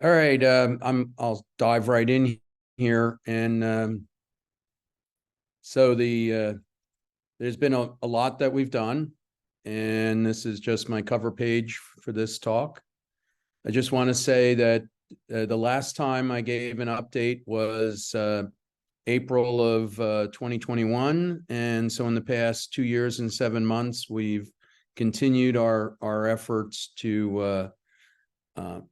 All right, I'll dive right in here, and so there's been a lot that we've done, and this is just my cover page for this talk. I just want to say that the last time I gave an update was April of 2021, and so in the past 2 years and 7 months, we've continued our efforts to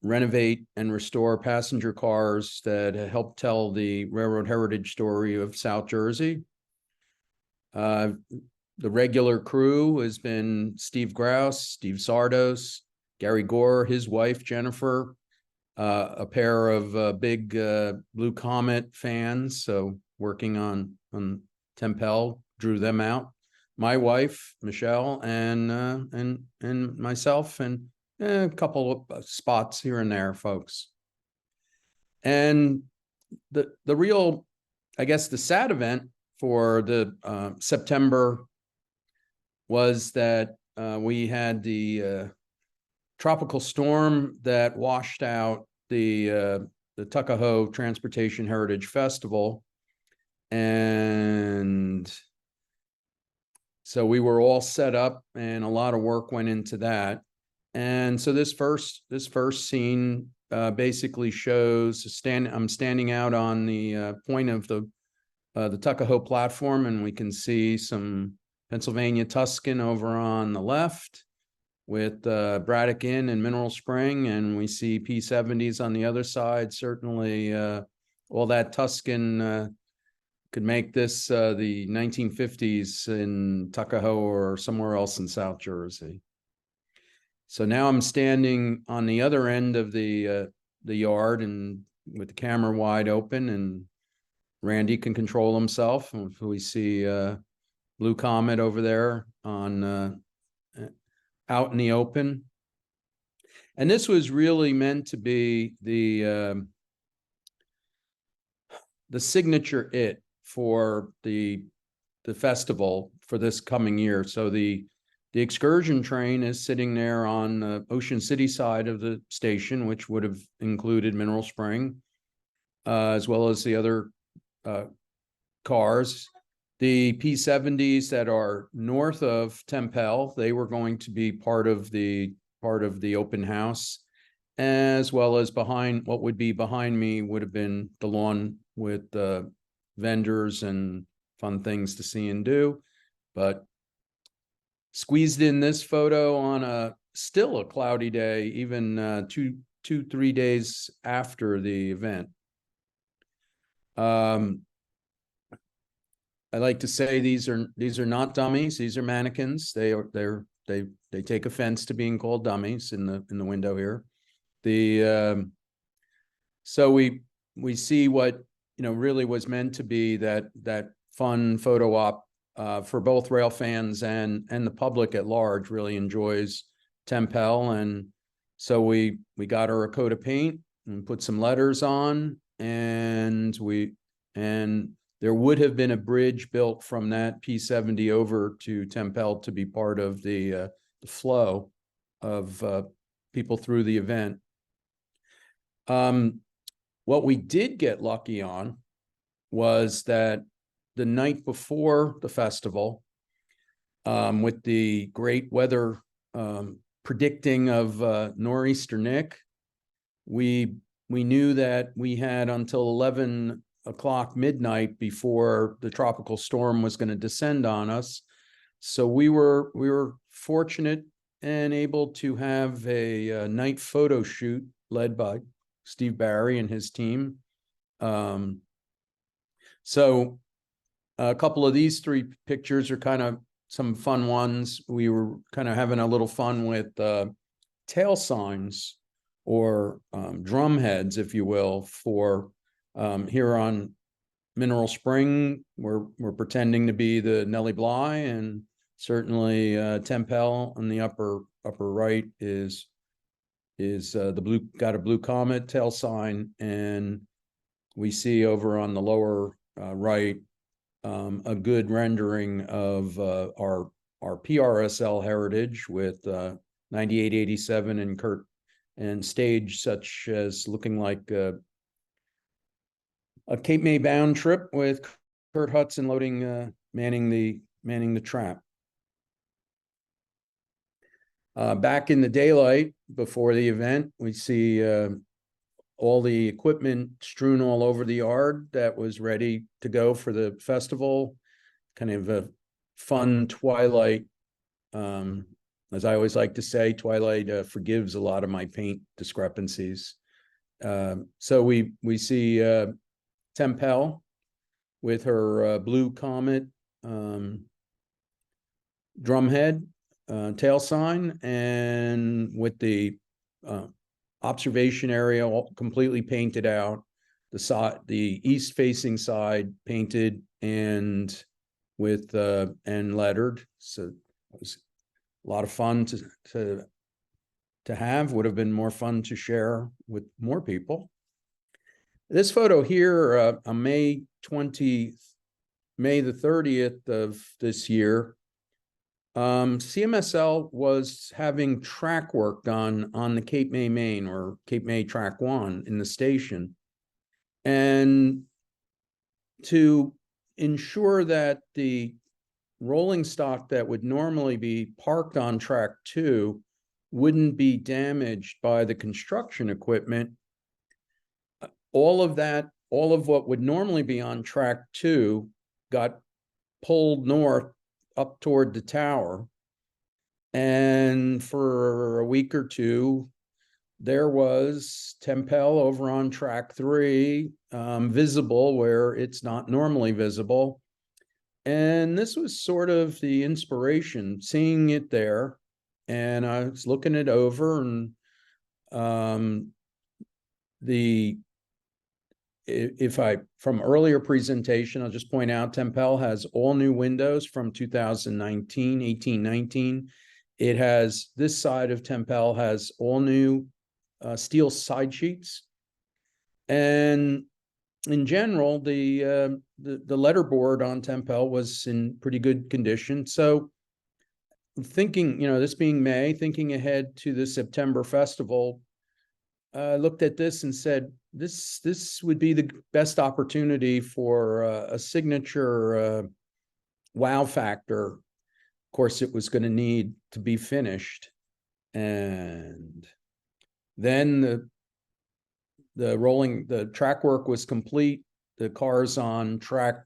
renovate and restore passenger cars that help tell the railroad heritage story of South Jersey. The regular crew has been Steve Grouse, Steve Sardos, Gary Gore, his wife, Jennifer, a pair of big Blue Comet fans, so working on Tempel, drew them out. My wife, Michelle, and myself, and a couple of spots here and there, folks. And the real, I guess, the sad event for the September was that we had the tropical storm that washed out the Tuckahoe Transportation Heritage Festival, and so we were all set up, and a lot of work went into that. And so this first scene basically shows I'm standing out on the point of the Tuckahoe platform, and we can see some Pennsylvania Tuscan over on the left with Braddock Inn and Mineral Spring, and we see P70s on the other side. Certainly, all that Tuscan could make this the 1950s in Tuckahoe or somewhere else in South Jersey. So now I'm standing on the other end of the yard, and with the camera wide open, and Randy can control himself. We see Blue Comet over there on out in the open. And this was really meant to be the signature for the festival for this coming year. So the excursion train is sitting there on the Ocean City side of the station, which would have included Mineral Spring, as well as the other cars. The P70s that are north of Tempel, they were going to be part of the open house, as well as what would be behind me would have been the lawn with vendors and fun things to see and do. But squeezed in this photo on still a cloudy day, even 3 days after the event. I like to say these are not dummies; these are mannequins. They take offense to being called dummies in the window here. So we see what really was meant to be that fun photo op for both rail fans and the public at large. Really enjoys Tempel, and so we got her a coat of paint and put some letters on, and there would have been a bridge built from that P70 over to Tempel to be part of the flow of people through the event. What we did get lucky on was that the night before the festival, with the great weather predicting of nor'easter Nick, we knew that we had until 11 o'clock midnight before the tropical storm was going to descend on us. So we were fortunate and able to have a night photo shoot led by Steve Barry and his team. So a couple of these three pictures are kind of some fun ones. We were kind of having a little fun with tail signs or drum heads, if you will, for here on Mineral Spring. We're pretending to be the Nellie Bly, and certainly Tempel on the upper right is got a Blue Comet tail sign, and we see over on the lower right a good rendering of our PRSL heritage with 9887 and Kurt and stage such as looking like a Cape May bound trip with Kurt Hudson manning the trap. Back in the daylight before the event, we see all the equipment strewn all over the yard that was ready to go for the festival. Kind of a fun twilight. As I always like to say, twilight forgives a lot of my paint discrepancies. So we see Tempel with her blue Comet drumhead tail sign, and with the observation area all completely painted out, the east facing side painted and with and lettered. So it was a lot of fun to have. Would have been more fun to share with more people. This photo here on May the 30th of this year, CMSL was having track work done on the Cape May Main, or Cape May Track 1 in the station. And to ensure that the rolling stock that would normally be parked on Track 2 wouldn't be damaged by the construction equipment, all of what would normally be on Track 2 got pulled north up toward the tower. And for a week or two, there was Tempel over on Track 3, visible where it's not normally visible. And this was sort of the inspiration, seeing it there. And I was looking it over, and from earlier presentation, I'll just point out Tempel has all new windows from 2019, 18, 19. It has, this side of Tempel has all new steel side sheets. And in general, the letterboard on Tempel was in pretty good condition. So thinking, this being May, thinking ahead to the September festival, I looked at this and said, this would be the best opportunity for a signature wow factor. Of course, it was going to need to be finished. And then the track work was complete. The cars on Track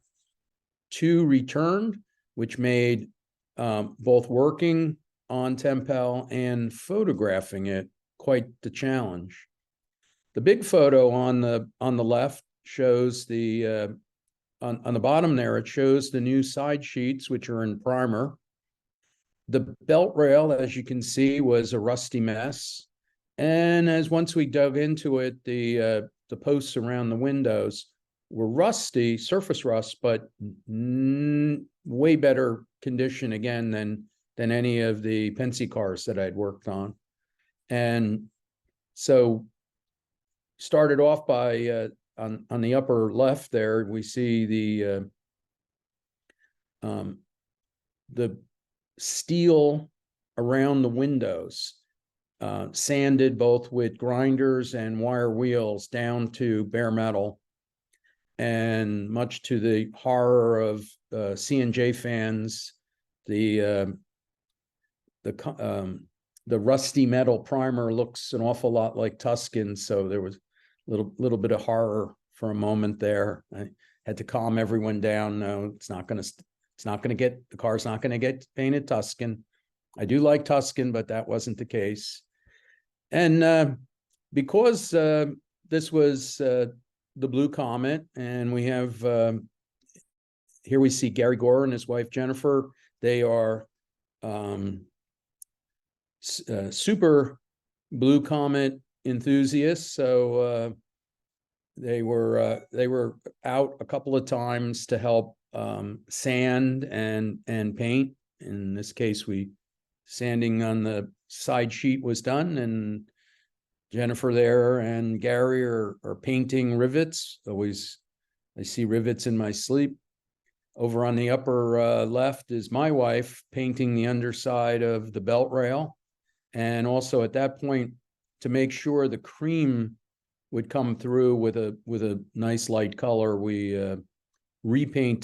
2 returned, which made both working on Tempel and photographing it quite the challenge. The big photo on the left shows the on the bottom there, it shows the new side sheets, which are in primer. The belt rail, as you can see, was a rusty mess. And once we dug into it, the posts around the windows were rusty, surface rust, but way better condition again than any of the Pennsy cars that I'd worked on. And so started off by on the upper left there, we see the steel around the windows, sanded both with grinders and wire wheels down to bare metal. And much to the horror of C&J fans, the rusty metal primer looks an awful lot like Tuscan, so there was a little bit of horror for a moment there. I had to calm everyone down. No, the car's not gonna get painted Tuscan. I do like Tuscan, but that wasn't the case. And because this was the Blue Comet, and we have here we see Gary Gore and his wife Jennifer. They are super Blue Comet enthusiasts, so they were out a couple of times to help sand and paint. In this case, sanding on the side sheet was done, and Jennifer there and Gary are painting rivets. Always, I see rivets in my sleep. Over on the upper left is my wife painting the underside of the belt rail. And also at that point, to make sure the cream would come through with a nice light color, we reprimed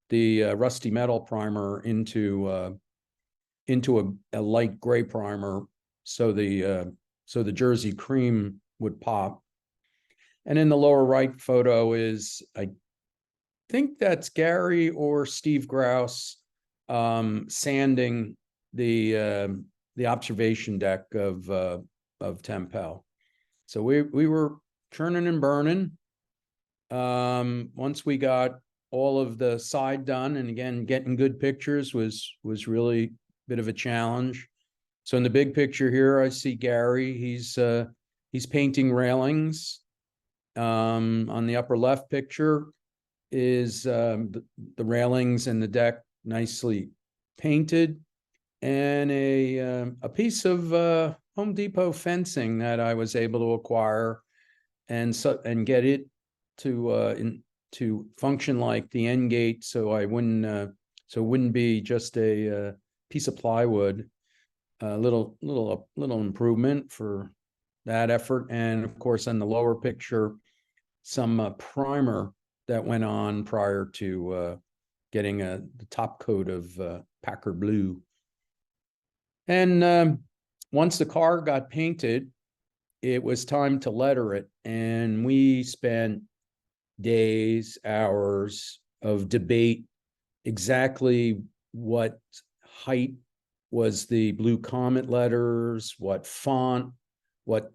the rusty metal primer into a light gray primer, so the Jersey cream would pop. And in the lower right photo is, I think that's Gary or Steve Grouse sanding the observation deck of Tempel. So we were churning and burning. Once we got all of the side done, and again, getting good pictures was really a bit of a challenge. So in the big picture here, I see Gary. He's painting railings. On the upper left picture is the railings and the deck nicely painted, and a piece of Home Depot fencing that I was able to acquire and get it to function like the end gate, so it wouldn't be just a piece of plywood. A little improvement for that effort. And of course, in the lower picture, some primer that went on prior to getting the top coat of Packer blue. And once the car got painted, it was time to letter it. And we spent days, hours of debate exactly what height was the Blue Comet letters, what font, what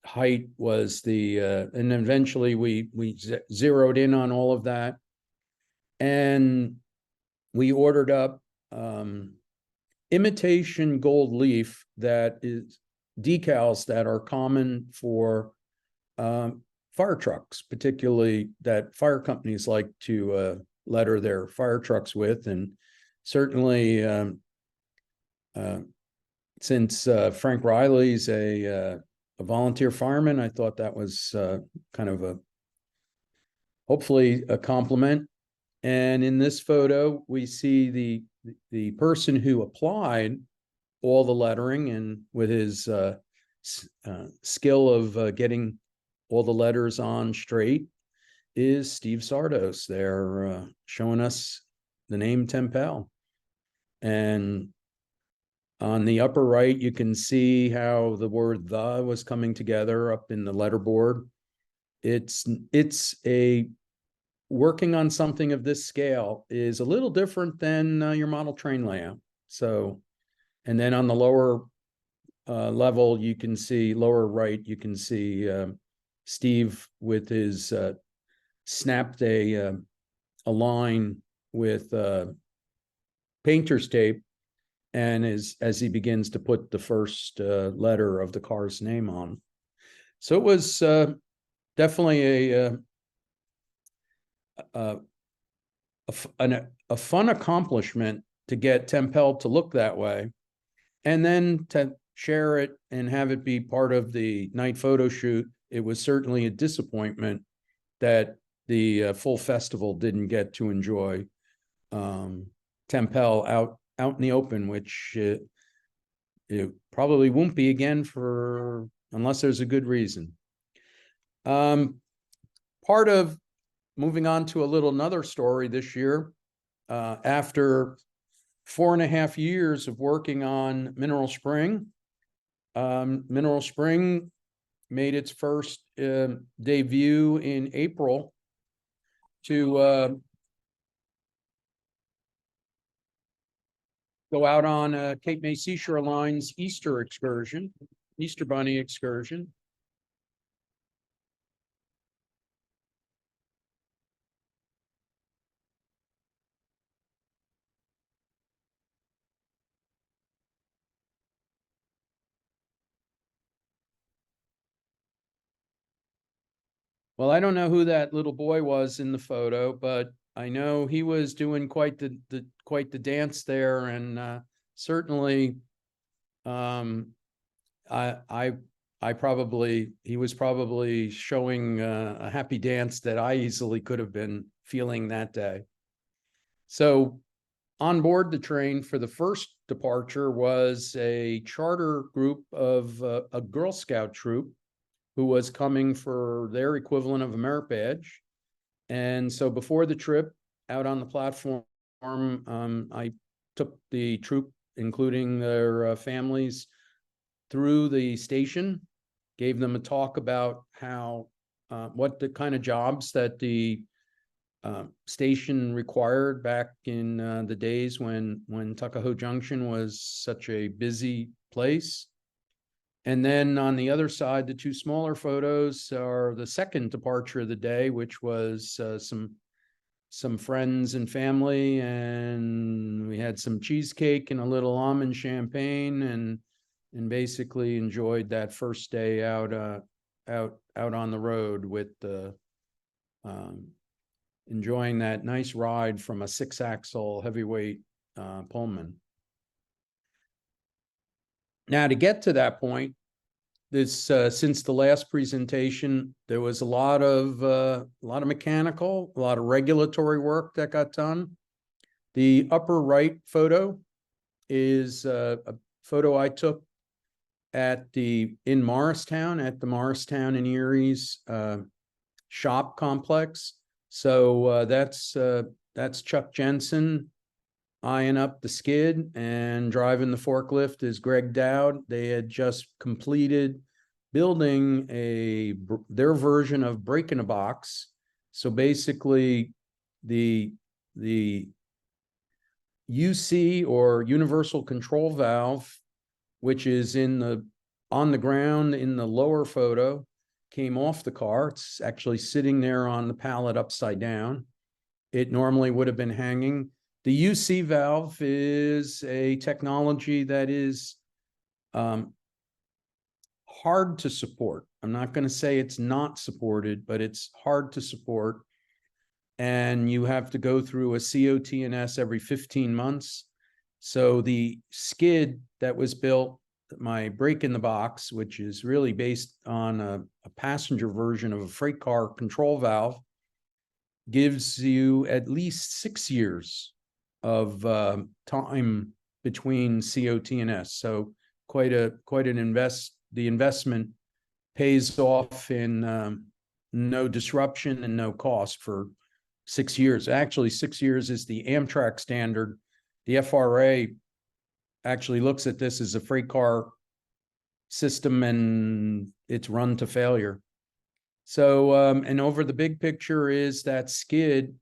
height was the, and eventually we zeroed in on all of that. And we ordered up imitation gold leaf that is decals that are common for fire trucks, particularly that fire companies like to letter their fire trucks with. And certainly since Frank Riley's a volunteer fireman, I thought that was kind of hopefully a compliment. And in this photo, we see the person who applied all the lettering, and with his skill of getting all the letters on straight, is Steve Sardos. They're showing us the name Tempel. And on the upper right, you can see how the word "the" was coming together up in the letterboard. It's a working on something of this scale is a little different than your model train layout. So, and then on the lower level, you can see, lower right, you can see Steve with his snapped a line with painter's tape, and as he begins to put the first letter of the car's name on. So it was definitely a fun accomplishment to get Tempel to look that way, and then to share it and have it be part of the night photo shoot. It was certainly a disappointment that the full festival didn't get to enjoy Tempel out in the open, which it probably won't be again unless there's a good reason. Part of moving on to another story this year, after 4.5 years of working on Mineral Spring, Mineral Spring made its first debut in April to go out on Cape May Seashore Line's Easter Bunny excursion. Well, I don't know who that little boy was in the photo, but I know he was doing quite the dance there, and certainly, he was probably showing a happy dance that I easily could have been feeling that day. So, on board the train for the first departure was a charter group of a Girl Scout troop who was coming for their equivalent of a merit badge. And so before the trip, out on the platform, I took the troop, including their families, through the station, gave them a talk about how what the kind of jobs that the station required back in the days when Tuckahoe Junction was such a busy place. And then on the other side, the two smaller photos are the second departure of the day, which was some friends and family, and we had some cheesecake and a little almond champagne, and basically enjoyed that first day out on the road with enjoying that nice ride from a 6-axle heavyweight Pullman. Now, to get to that point, this since the last presentation, there was a lot of mechanical, a lot of regulatory work that got done. The upper right photo is a photo I took in Morristown, at the Morristown and Erie's shop complex. So that's Chuck Jensen eyeing up the skid, and driving the forklift is Greg Dowd. They had just completed building their version of break-in-a-box. So basically the UC, or universal control valve, which is on the ground in the lower photo, came off the car. It's actually sitting there on the pallet upside down. It normally would have been hanging. The UC valve is a technology that is hard to support. I'm not going to say it's not supported, but it's hard to support. And you have to go through a COT&S every 15 months. So the skid that was built, my break-in-the-box, which is really based on a passenger version of a freight car control valve, gives you at least 6 years of time between COT&S. So quite an the investment pays off in no disruption and no cost for 6 years. Actually, 6 years is the Amtrak standard. The FRA actually looks at this as a freight car system, and it's run to failure. So, and over the big picture is that skid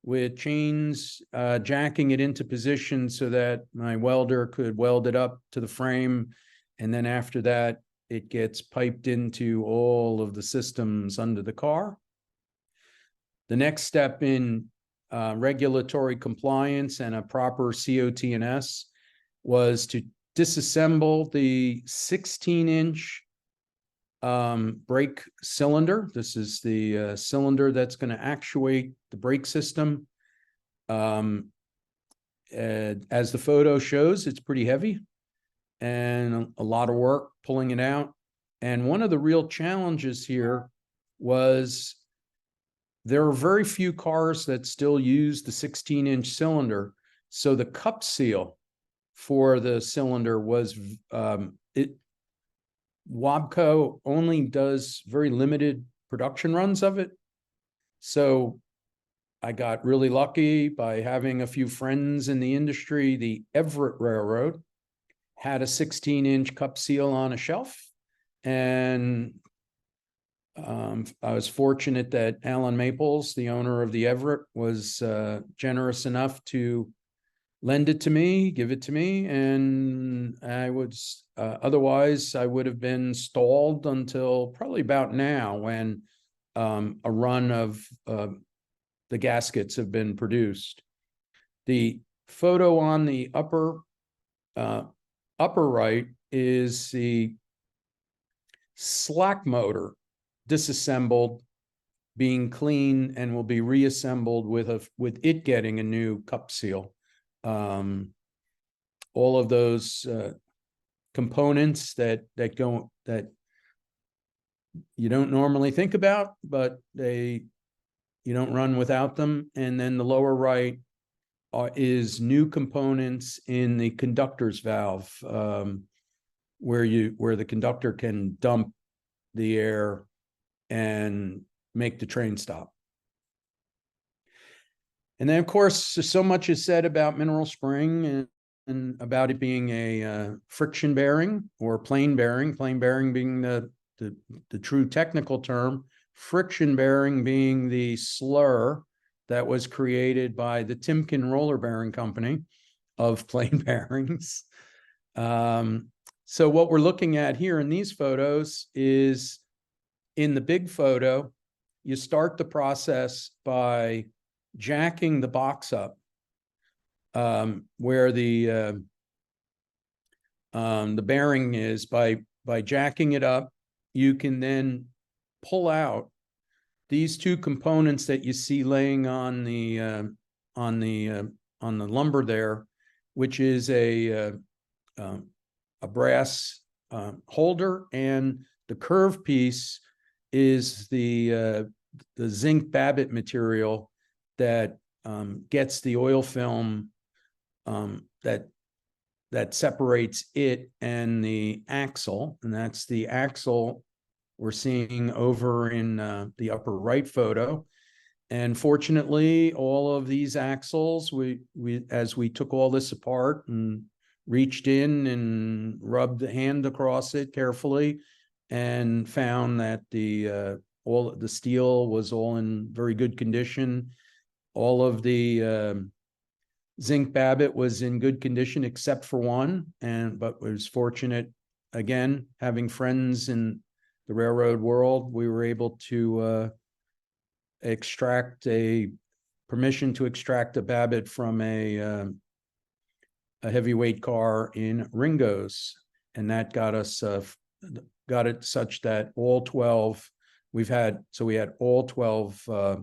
with chains jacking it into position so that my welder could weld it up to the frame. And then after that, it gets piped into all of the systems under the car. The next step in regulatory compliance and a proper COT&S was to disassemble the 16-inch brake cylinder. This is the cylinder that's going to actuate the brake system. As the photo shows, it's pretty heavy and a lot of work pulling it out. And one of the real challenges here was there are very few cars that still use the 16-inch cylinder. So the cup seal for the cylinder was Wabco only does very limited production runs of it. So I got really lucky by having a few friends in the industry. The Everett Railroad had a 16-inch cup seal on a shelf. And I was fortunate that Alan Maples, the owner of the Everett, was generous enough to lend it to me, give it to me, and I was otherwise I would have been stalled until probably about now, when a run of the gaskets have been produced. The photo on the upper right is the slack motor disassembled, being cleaned, and will be reassembled with it getting a new cup seal. All of those components that you don't normally think about, but you don't run without them. And then the lower right is new components in the conductor's valve, where the conductor can dump the air and make the train stop. And then, of course, so much is said about mineral spring and about it being a friction bearing or plane bearing being the true technical term, friction bearing being the slur that was created by the Timken roller bearing company of plane bearings. So what we're looking at here in these photos is, in the big photo, you start the process by jacking the box up, where the bearing is. By jacking it up, you can then pull out these two components that you see laying on the lumber there, which is a brass holder, and the curved piece is the zinc babbitt material that gets the oil film that separates it and the axle, and that's the axle we're seeing over in the upper right photo. And fortunately, all of these axles, as we took all this apart and reached in and rubbed the hand across it carefully, and found that all the steel was all in very good condition. All of the zinc babbitt was in good condition except for one, but was fortunate, again, having friends in the railroad world, we were able to extract permission to extract a babbitt from a heavyweight car in Ringo's, and that got it such that all 12 we had all 12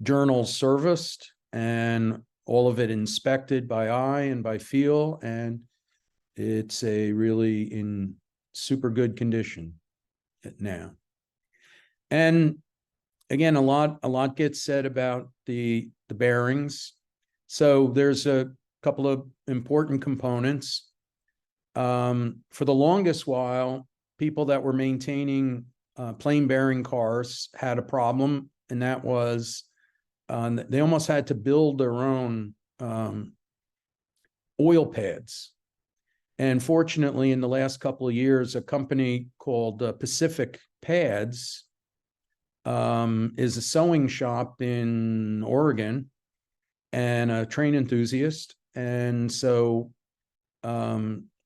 journals serviced, and all of it inspected by eye and by feel, and it's really in super good condition now. And again, a lot gets said about the bearings. So there's a couple of important components. For the longest while, people that were maintaining plain bearing cars had a problem, and that was they almost had to build their own oil pads. And fortunately, in the last couple of years, a company called Pacific Pads is a sewing shop in Oregon and a train enthusiast. And so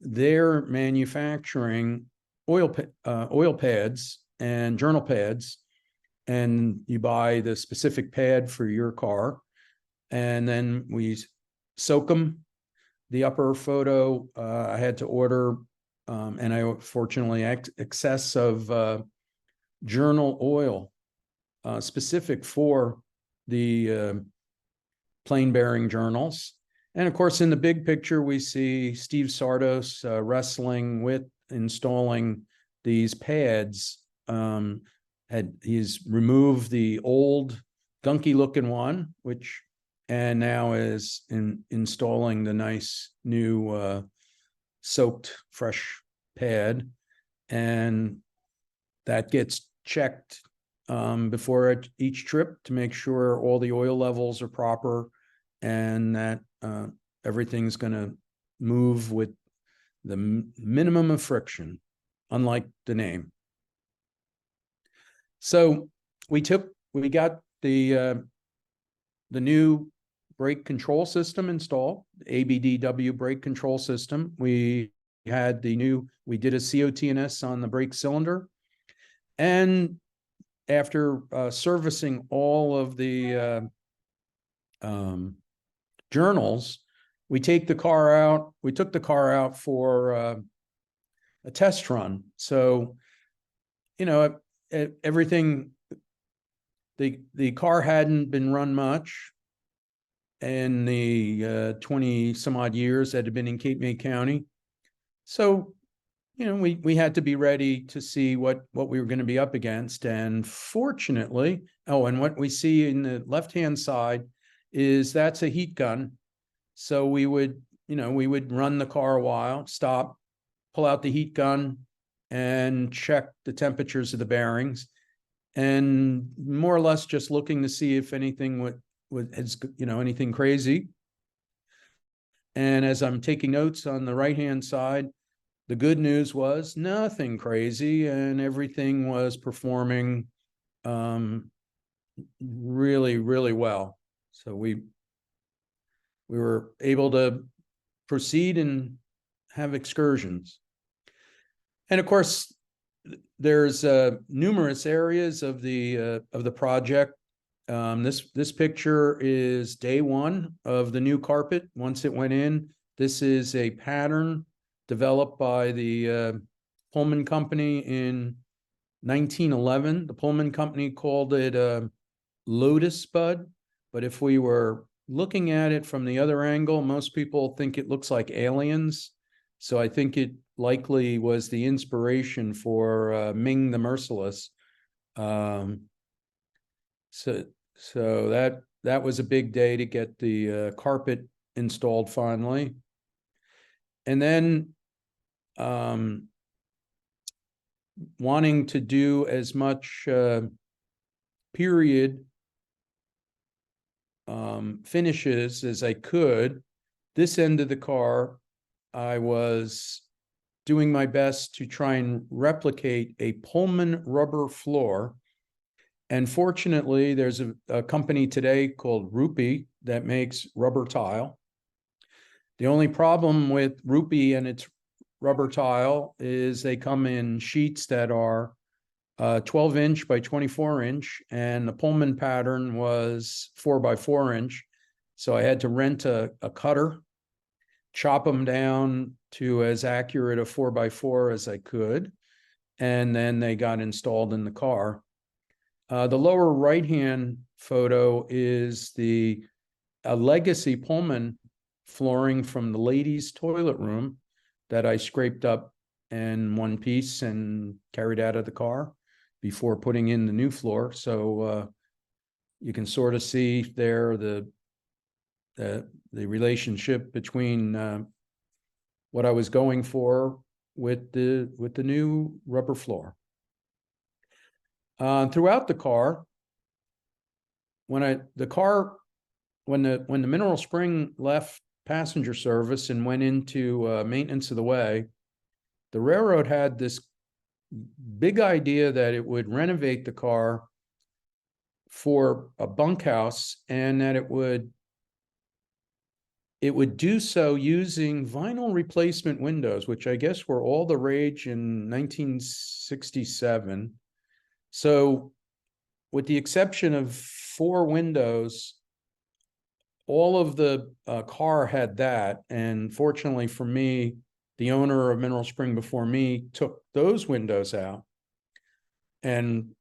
they're manufacturing oil pads and journal pads, and you buy the specific pad for your car, and then we soak them. The upper photo, I had to order, and I fortunately excess of journal oil specific for the plain bearing journals. And of course, in the big picture, we see Steve Sardos wrestling with installing these pads. He's removed the old gunky looking one, and now is installing the nice new soaked fresh pad, and that gets checked before each trip to make sure all the oil levels are proper and that everything's going to move with the minimum of friction, unlike the name. So we got the new brake control system installed, ABDW brake control system. We did a COT&S on the brake cylinder. And after servicing all of the journals, we took the car out for a test run. So, everything, the car hadn't been run much in the 20 some odd years that had been in Cape May County. So we had to be ready to see what we were going to be up against. And fortunately, and what we see in the left-hand side is that's a heat gun. So we would run the car a while, stop, pull out the heat gun, and check the temperatures of the bearings, and more or less just looking to see if anything anything crazy. And as I'm taking notes on the right-hand side, the good news was nothing crazy, and everything was performing really, really well. So we were able to proceed and have excursions. And of course, there's numerous areas of the project. This picture is day one of the new carpet. Once it went in, this is a pattern developed by the Pullman Company in 1911. The Pullman Company called it Lotus Bud, but if we were looking at it from the other angle, most people think it looks like aliens. So I think it likely was the inspiration for Ming the Merciless. So that was a big day to get the carpet installed finally. And then wanting to do as much period finishes as I could. This end of the car, I was doing my best to try and replicate a Pullman rubber floor. And fortunately, there's a company today called Rupee that makes rubber tile. The only problem with Rupee and its rubber tile is they come in sheets that are 12-inch by 24-inch, and the Pullman pattern was 4x4-inch. So I had to rent a cutter, chop them down to as accurate a 4x4 as I could, and then they got installed in the car. The lower right-hand photo is a legacy Pullman flooring from the ladies' toilet room that I scraped up in one piece and carried out of the car before putting in the new floor. So you can sort of see there the relationship between what I was going for with the new rubber floor. Throughout the car, when the mineral spring left passenger service and went into maintenance of the way, the railroad had this big idea that it would renovate the car for a bunkhouse, and that it would do so using vinyl replacement windows, which I guess were all the rage in 1967. So with the exception of 4 windows, all of the car had that. And fortunately for me, the owner of Mineral Spring before me took those windows out, and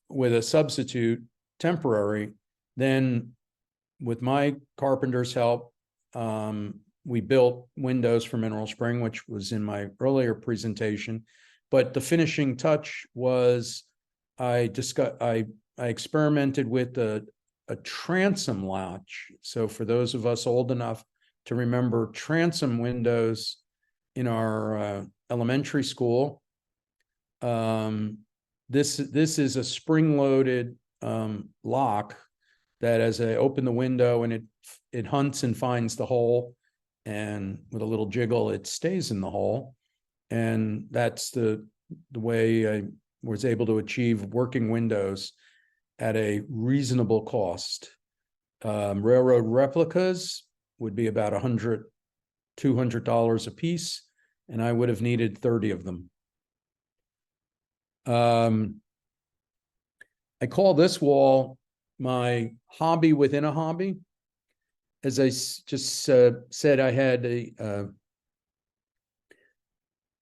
with a substitute, temporary, then with my carpenter's help, we built windows for Mineral Spring, which was in my earlier presentation. But the finishing touch was I experimented with a transom latch. So for those of us old enough to remember transom windows in our elementary school, this is a spring-loaded lock that, as I open the window and it hunts and finds the hole, and with a little jiggle, it stays in the hole. And that's the way I was able to achieve working windows at a reasonable cost. Railroad replicas would be about $100, $200 a piece, and I would have needed 30 of them. I call this wall my hobby within a hobby. As I just said, I had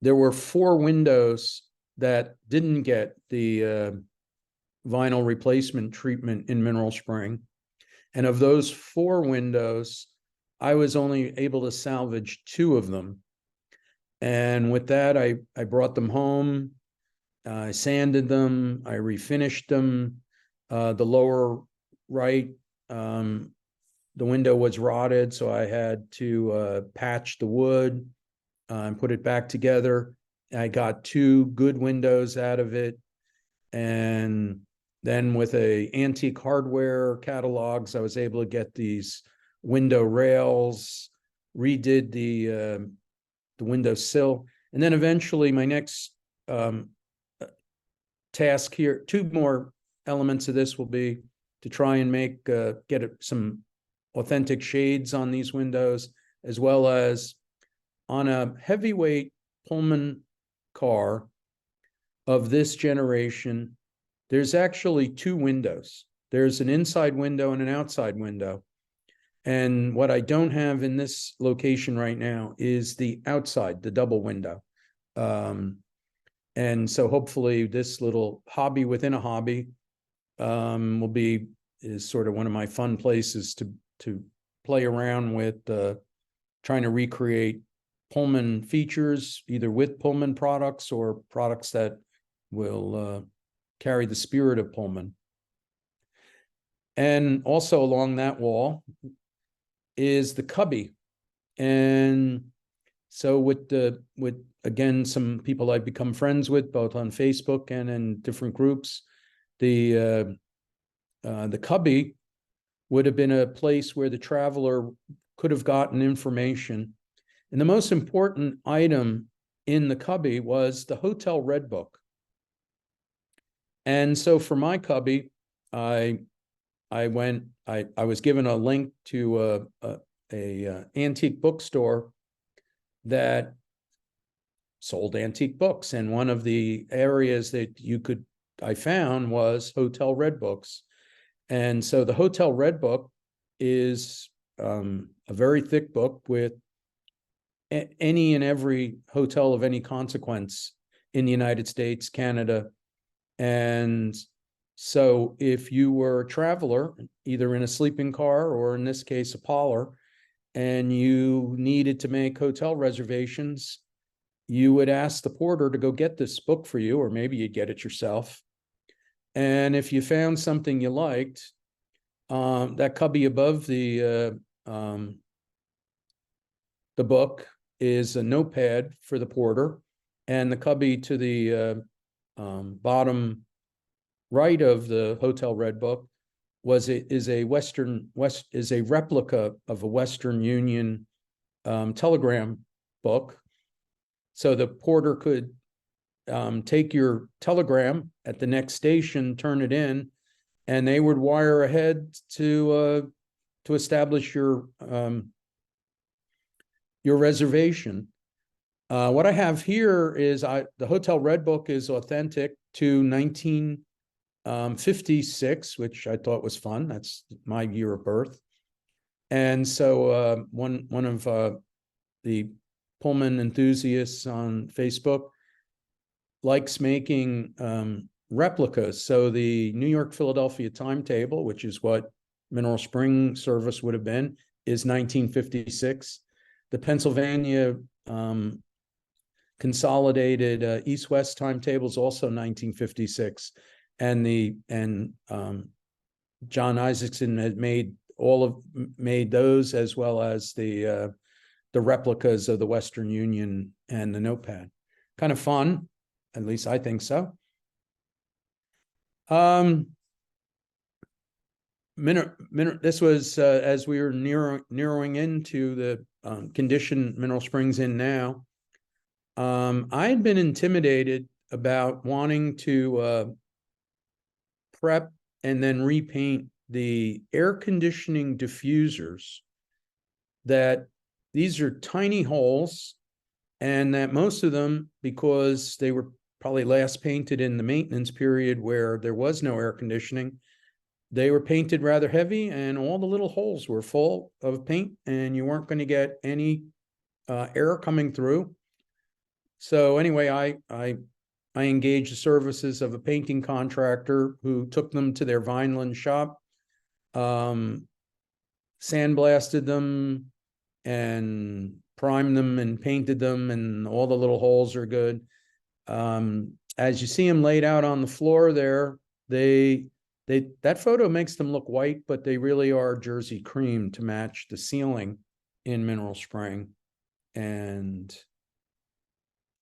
there were 4 windows that didn't get the vinyl replacement treatment in Mineral Spring. And of those 4 windows, I was only able to salvage 2 of them. And with that, I brought them home. I sanded them. I refinished them. The lower right, the window was rotted, so I had to patch the wood and put it back together. I got 2 good windows out of it. And then with a antique hardware catalogs, I was able to get these window rails, redid the window sill. And then eventually my next task here, 2 more elements of this will be to try and make, get some authentic shades on these windows, as well as on a heavyweight Pullman car of this generation, there's actually 2 windows. There's an inside window and an outside window. And what I don't have in this location right now is the outside, the double window. And so hopefully this little hobby within a hobby is sort of one of my fun places to play around with, trying to recreate Pullman features, either with Pullman products or products that will carry the spirit of Pullman. And also along that wall is the cubby. And so with again, some people I've become friends with, both on Facebook and in different groups, the cubby would have been a place where the traveler could have gotten information. And the most important item in the cubby was the hotel red book. And so for my cubby, I was given a link to a antique bookstore that sold antique books. And one of the areas that I found was hotel red books. And so the hotel red book is a very thick book with any and every hotel of any consequence in the United States, Canada. And so if you were a traveler, either in a sleeping car or in this case, a parlor, and you needed to make hotel reservations, you would ask the porter to go get this book for you, or maybe you'd get it yourself. And if you found something you liked, that cubby above the book is a notepad for the porter, and the cubby to the bottom right of the hotel red book is a replica of a Western Union telegram book. So the porter could take your telegram at the next station, turn it in, and they would wire ahead to establish your reservation. What I have here is the hotel red book is authentic to 1956, which I thought was fun. That's my year of birth. And so one of the Pullman enthusiasts on Facebook likes making replicas. So the New York-Philadelphia timetable, which is what Mineral Spring service would have been, is 1956. The Pennsylvania consolidated East-West timetable is also 1956. And John Isaacson had made those, as well as the replicas of the Western Union and the notepad. Kind of fun, at least I think so. This was as we were narrowing into the condition Mineral Springs in now. I had been intimidated about wanting to prep and then repaint the air conditioning diffusers. That these are tiny holes, and that most of them, because they were probably last painted in the maintenance period where there was no air conditioning, they were painted rather heavy, and all the little holes were full of paint, and you weren't going to get any air coming through. So anyway, I engaged the services of a painting contractor who took them to their Vineland shop, sandblasted them, and primed them and painted them, and all the little holes are good. As you see them laid out on the floor there, that photo makes them look white, but they really are Jersey cream to match the ceiling in Mineral Spring. And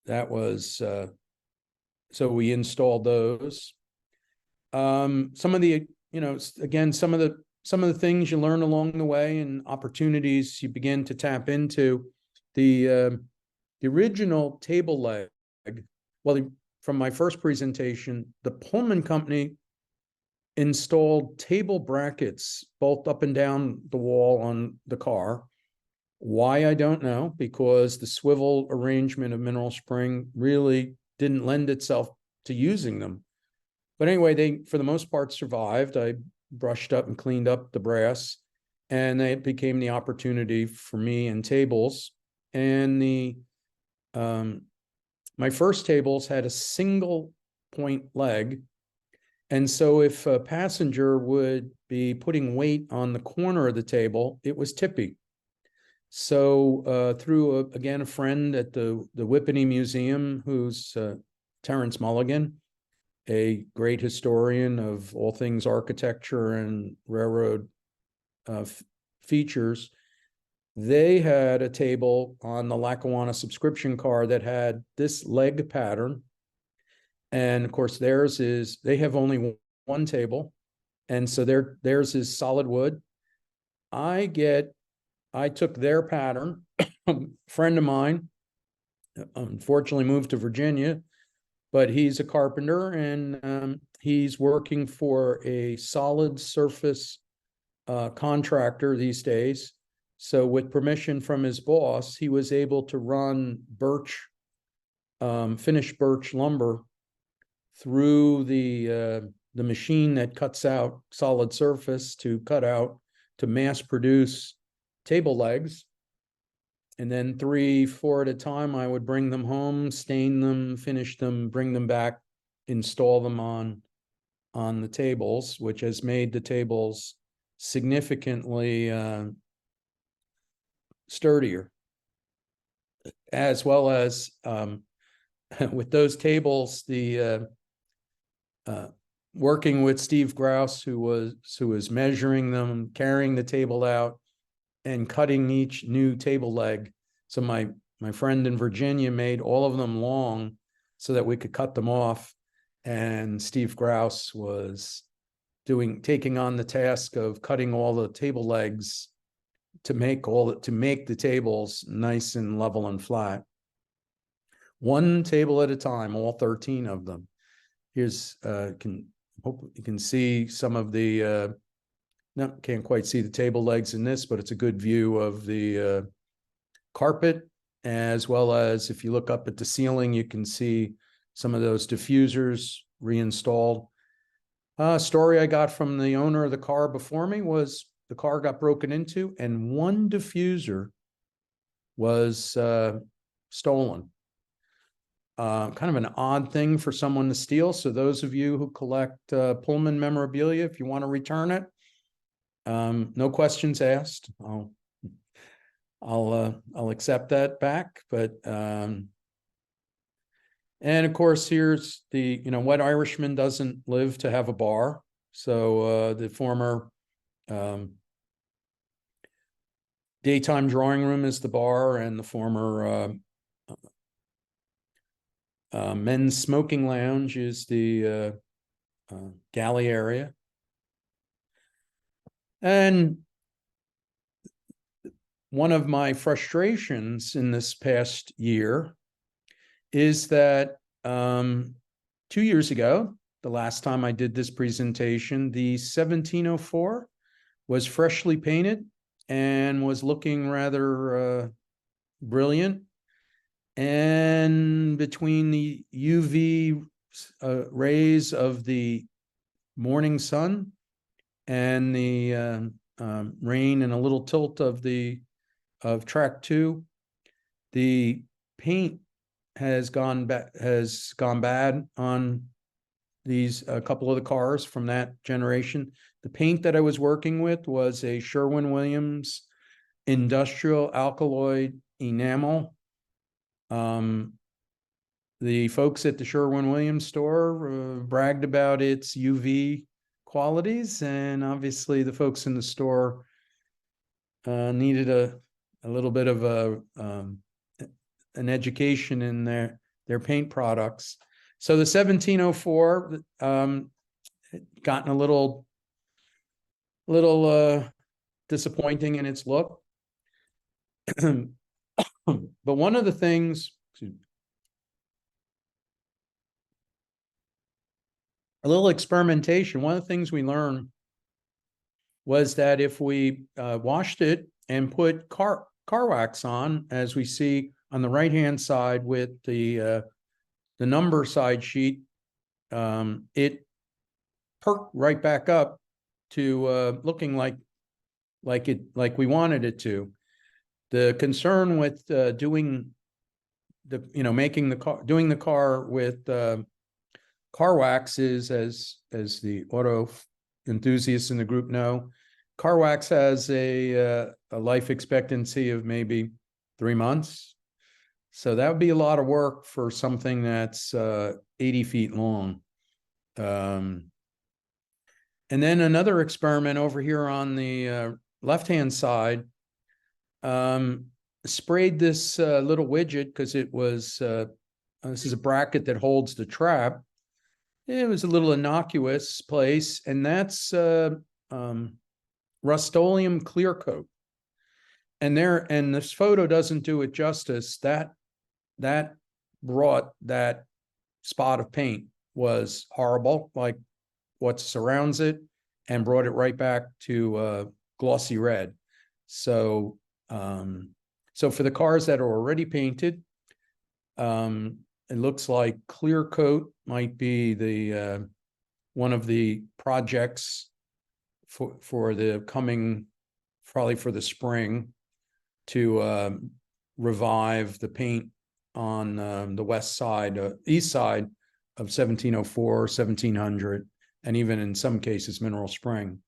that was, so we installed those. Some of the, again, some of the things you learn along the way and opportunities you begin to tap into. The original table leg, well, from my first presentation, the Pullman Company installed table brackets both up and down the wall on the car. Why, I don't know, because the swivel arrangement of Mineral Spring really didn't lend itself to using them. But anyway, they, for the most part, survived. I brushed up and cleaned up the brass, and it became the opportunity for me in tables. And my first tables had a single point leg. And so if a passenger would be putting weight on the corner of the table, it was tippy. So through, again, a friend at the Whippany Museum, who's Terrence Mulligan, a great historian of all things architecture and railroad features, they had a table on the Lackawanna subscription car that had this leg pattern. And of course, they have only one table. And so theirs is solid wood. I took their pattern. A friend of mine, unfortunately, moved to Virginia, but he's a carpenter, and he's working for a solid surface contractor these days. So with permission from his boss, he was able to run finished birch lumber through the machine that cuts out solid surface to mass produce table legs. And then 3, 4 at a time, I would bring them home, stain them, finish them, bring them back, install them on the tables, which has made the tables significantly sturdier. As well as with those tables, working with Steve Grouse, who was measuring them, carrying the table out, and cutting each new table leg. So my friend in Virginia made all of them long so that we could cut them off. And Steve Grouse was taking on the task of cutting all the table legs to make the tables nice and level and flat. One table at a time, all 13 of them. Here's hope you can see some of the no, can't quite see the table legs in this, but it's a good view of the carpet, as well as if you look up at the ceiling, you can see some of those diffusers reinstalled. Story I got from the owner of the car before me was the car got broken into and one diffuser was stolen. Kind of an odd thing for someone to steal. So those of you who collect Pullman memorabilia, if you want to return it, no questions asked. I'll accept that back. But and of course, here's the Wet Irishman doesn't live to have a bar. So the former daytime drawing room is the bar, and the former men's smoking lounge is the galley area. And one of my frustrations in this past year is that 2 years ago, the last time I did this presentation, the 1704 was freshly painted and was looking rather brilliant. And between the UV rays of the morning sun and the rain and a little tilt of track 2, the paint has gone bad on these a couple of the cars from that generation. The paint that I was working with was a Sherwin-Williams industrial alkaloid enamel. The folks at the Sherwin-Williams store bragged about its UV qualities, and obviously the folks in the store needed a little bit of an education in their paint products. So the 1704 gotten a little disappointing in its look. But one of the things, a little experimentation, one of the things we learned was that if we washed it and put car wax on, as we see on the right-hand side with the number side sheet, it perked right back up to looking like we wanted it to. The concern with doing the car with car wax is, as the auto enthusiasts in the group know, car wax has a life expectancy of maybe 3 months. So that would be a lot of work for something that's 80 feet long. And then another experiment over here on the left-hand side, sprayed this little widget because it was, this is a bracket that holds the trap. It was a little innocuous place, and that's Rust-Oleum clear coat. And this photo doesn't do it justice. That brought that spot of paint was horrible, like what surrounds it, and brought it right back to glossy red. So so for the cars that are already painted, it looks like clear coat might be the one of the projects for the coming, probably for the spring, to revive the paint on the west side, east side of 1704, 1700, and even in some cases Mineral Spring.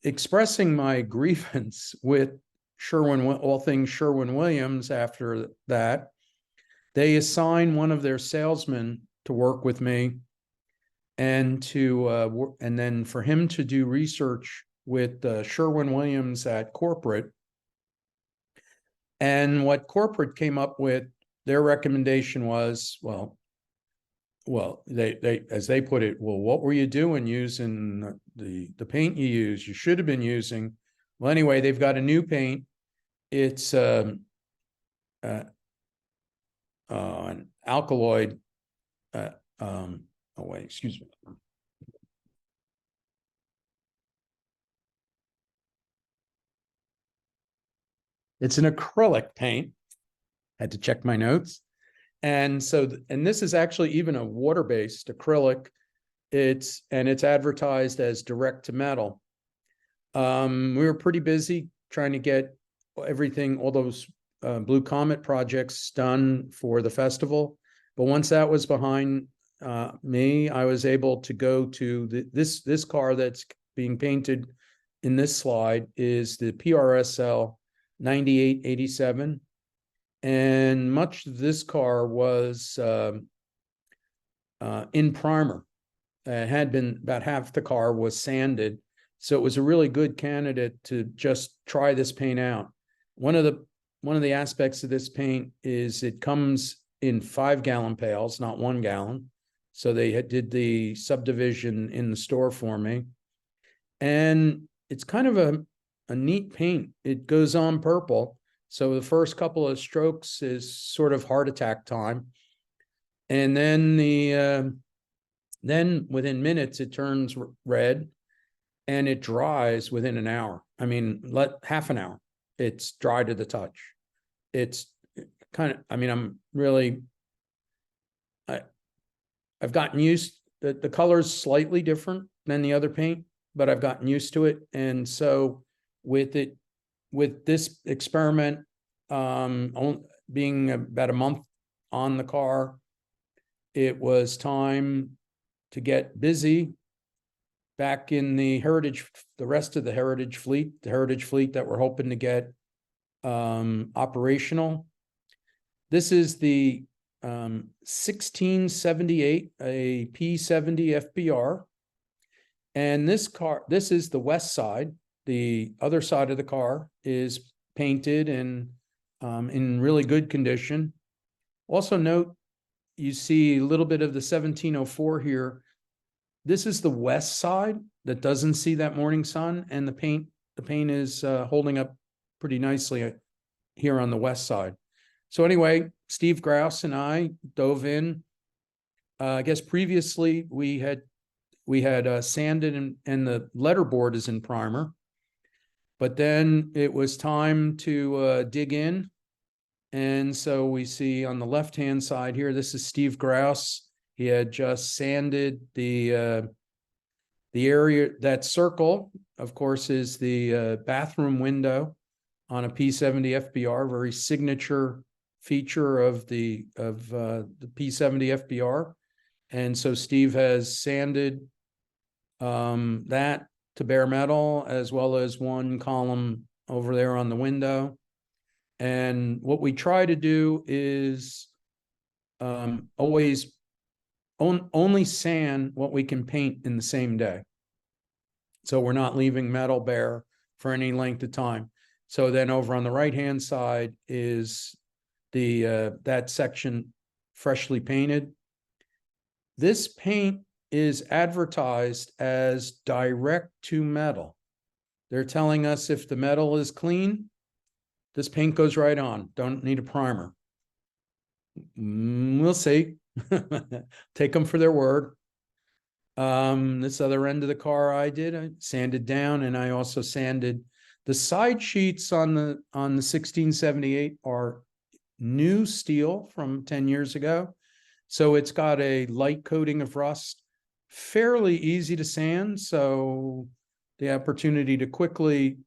Expressing my grievance with all things Sherwin-Williams after that, they assigned one of their salesmen to work with me, and then for him to do research with Sherwin-Williams at corporate. And what corporate came up with, their recommendation was, well, they as they put it, well, what were you doing using the paint you used? You should have been using. Well, anyway, they've got a new paint. It's an alkaloid. Oh wait, excuse me. It's an acrylic paint. Had to check my notes. And so, and this is actually even a water-based acrylic. It's advertised as direct to metal. We were pretty busy trying to get everything, all those Blue Comet projects done for the festival. But once that was behind me, I was able to go to this car that's being painted in this slide is the PRSL 9887. And much of this car was in primer. It had been, about half the car was sanded. So it was a really good candidate to just try this paint out. One of the aspects of this paint is it comes in 5-gallon pails, not 1 gallon. So they did the subdivision in the store for me. And it's kind of a neat paint. It goes on purple. So the first couple of strokes is sort of heart attack time. And then then within minutes, it turns red and it dries within an hour. I mean, half an hour, it's dry to the touch. It's kind of, I mean, I've gotten used, the color's slightly different than the other paint, but I've gotten used to it. And so with this experiment being about a month on the car, it was time to get busy back in the rest of the Heritage Fleet, that we're hoping to get operational. This is the 1678, a P70 FBR. And this is the west side. The other side of the car is painted and in really good condition. Also note, you see a little bit of the 1704 here. This is the west side that doesn't see that morning sun, and the paint is holding up pretty nicely here on the west side. So anyway, Steve Grouse and I dove in. I guess previously we had sanded and the letterboard is in primer, but then it was time to dig in. And so we see on the left-hand side here, this is Steve Grouse. He had just sanded the area. That circle, of course, is the bathroom window on a P70 FBR, very signature feature of the P70 FBR. And so Steve has sanded that to bare metal, as well as one column over there on the window. And what we try to do is always only sand what we can paint in the same day. So we're not leaving metal bare for any length of time. So then over on the right-hand side is that section freshly painted. This paint is advertised as direct to metal. They're telling us if the metal is clean, this paint goes right on. Don't need a primer. We'll see. Take them for their word. This other end of the car I sanded down, and I also sanded the side sheets on the 1678 are new steel from 10 years ago. So it's got a light coating of rust, fairly easy to sand. So the opportunity to quickly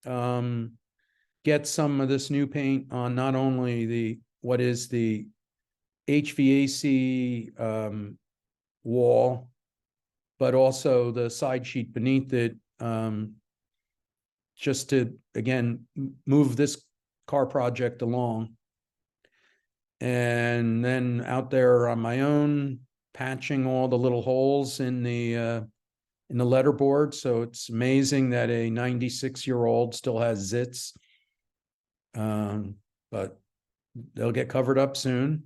get some of this new paint on not only what is the HVAC wall, but also the side sheet beneath it, just to, again, move this car project along. And then out there on my own, patching all the little holes in the letterboard. So it's amazing that a 96-year-old still has zits. But they'll get covered up soon.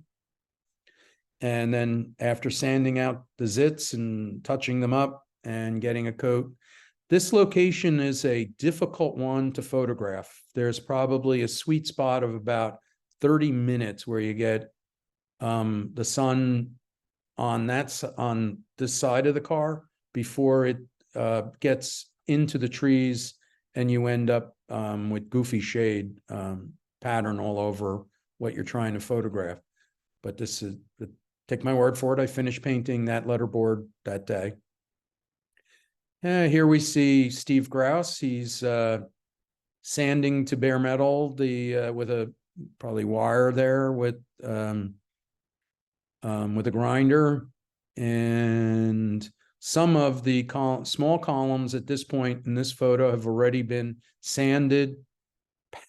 And then after sanding out the zits and touching them up and getting a coat, this location is a difficult one to photograph. There's probably a sweet spot of about 30 minutes where you get the sun on this side of the car before it gets into the trees, and you end up with goofy shade pattern all over what you're trying to photograph. But this is, take my word for it, I finished painting that letterboard that day. Here we see Steve Grouse. He's sanding to bare metal with a probably wire there with a grinder, and some of the small columns at this point in this photo have already been sanded,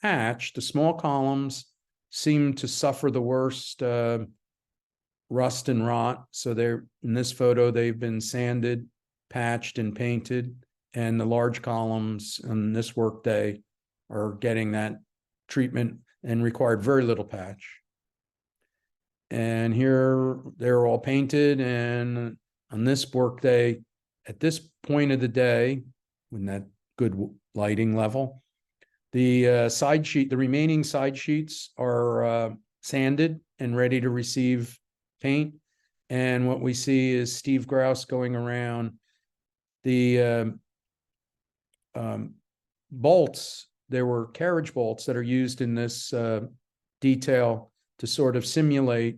patched. The small columns seem to suffer the worst rust and rot. So in this photo, they've been sanded, patched, and painted. And the large columns on this work day are getting that treatment and required very little patch. And here they're all painted. And on this work day, at this point of the day, when that good lighting level, the remaining side sheets are sanded and ready to receive paint. And what we see is Steve Grouse going around the bolts. There were carriage bolts that are used in this detail to sort of simulate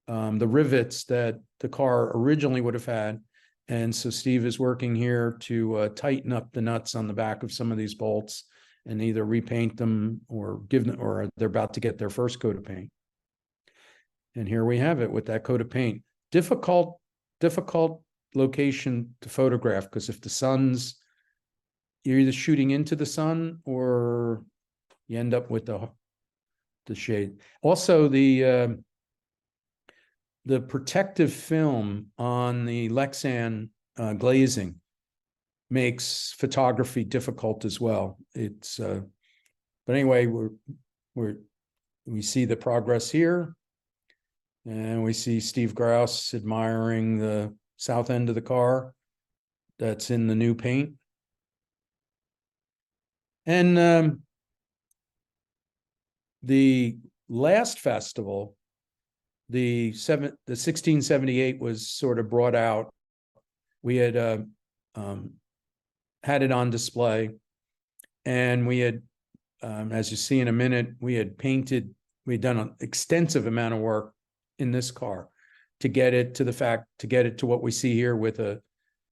the rivets that the car originally would have had. And so Steve is working here to tighten up the nuts on the back of some of these bolts and either repaint them or or they're about to get their first coat of paint. And here we have it with that coat of paint. Difficult location to photograph, because if the sun's, you're either shooting into the sun or you end up with the shade. Also, the protective film on the Lexan glazing makes photography difficult as well. It's but anyway, we see the progress here, and we see Steve Grouse admiring the south end of the car that's in the new paint. And the last festival, the 1678 was sort of brought out. We had had it on display, and we had, as you see in a minute, we had done an extensive amount of work in this car to get it to what we see here, with a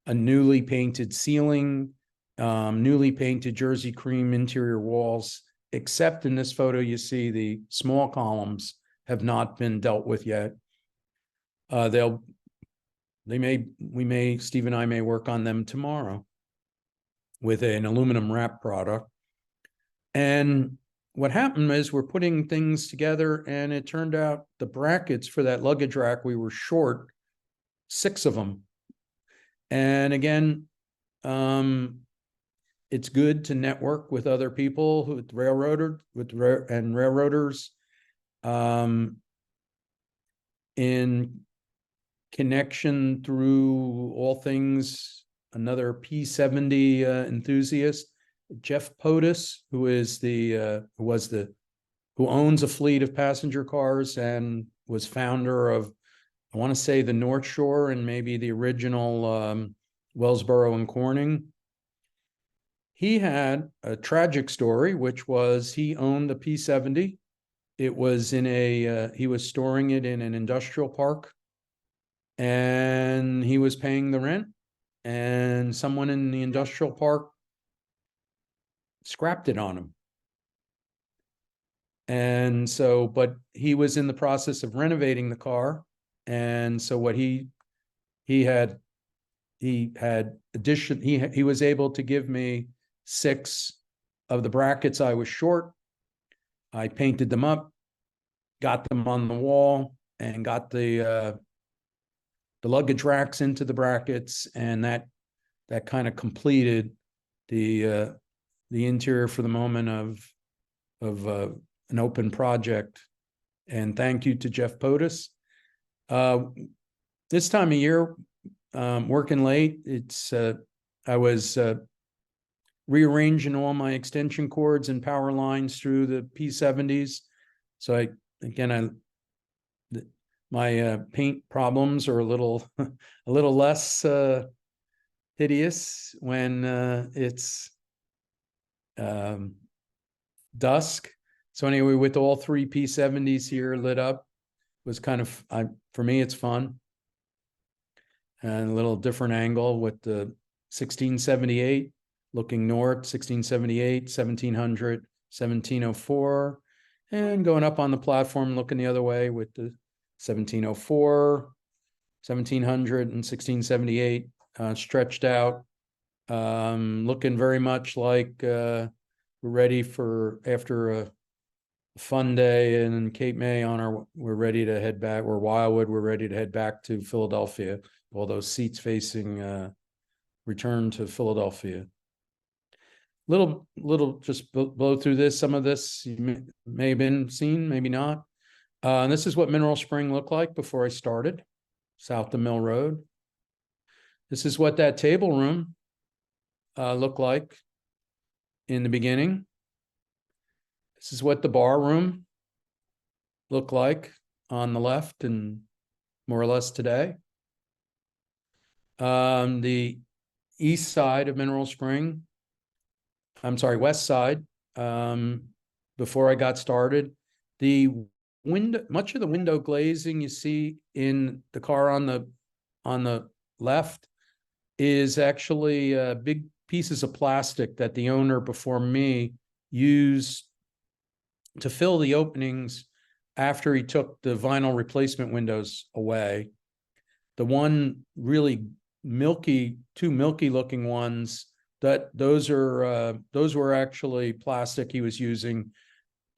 newly painted ceiling, newly painted Jersey cream interior walls, except in this photo, you see the small columns have not been dealt with yet. Steve and I may work on them tomorrow with an aluminum wrap product. And what happened is we're putting things together, and it turned out the brackets for that luggage rack, we were short 6 of them. And again, it's good to network with other people, railroaders, in connection through all things. Another P70 enthusiast, Jeff Potus, who owns a fleet of passenger cars and was founder of, I want to say, the North Shore and maybe the original Wellsboro and Corning. He had a tragic story, which was he owned a P70. It was he was storing it in an industrial park, and he was paying the rent, and someone in the industrial park scrapped it on him. And so, but he was in the process of renovating the car. And so what he was able to give me 6 of the brackets I was short. I painted them up, got them on the wall, and got the luggage racks into the brackets, and that kind of completed the interior for the moment of an open project. And thank you to Jeff Potus. This time of year, working late, I was rearranging all my extension cords and power lines through the P70s. So my paint problems are a little less hideous when it's dusk. So anyway, with all 3 P70s here lit up, was kind of, for me, it's fun. And a little different angle with the 1678 looking north, 1678, 1700, 1704, and going up on the platform looking the other way with the 1704, 1700, and 1678 stretched out, looking very much like we're ready for, after a fun day in Cape May, we're ready to head back, or Wildwood, we're ready to head back to Philadelphia. All those seats facing return to Philadelphia. Little just blow through this. Some of this you may have been seen, maybe not. And this is what Mineral Spring looked like before I started, south of Mill Road. This is what that table room looked like in the beginning. This is what the bar room looked like on the left and more or less today. The east side of Mineral Spring, west side, before I got started, much of the window glazing you see in the car on the left is actually big pieces of plastic that the owner before me used to fill the openings after he took the vinyl replacement windows away. The one really two milky looking ones, those were actually plastic he was using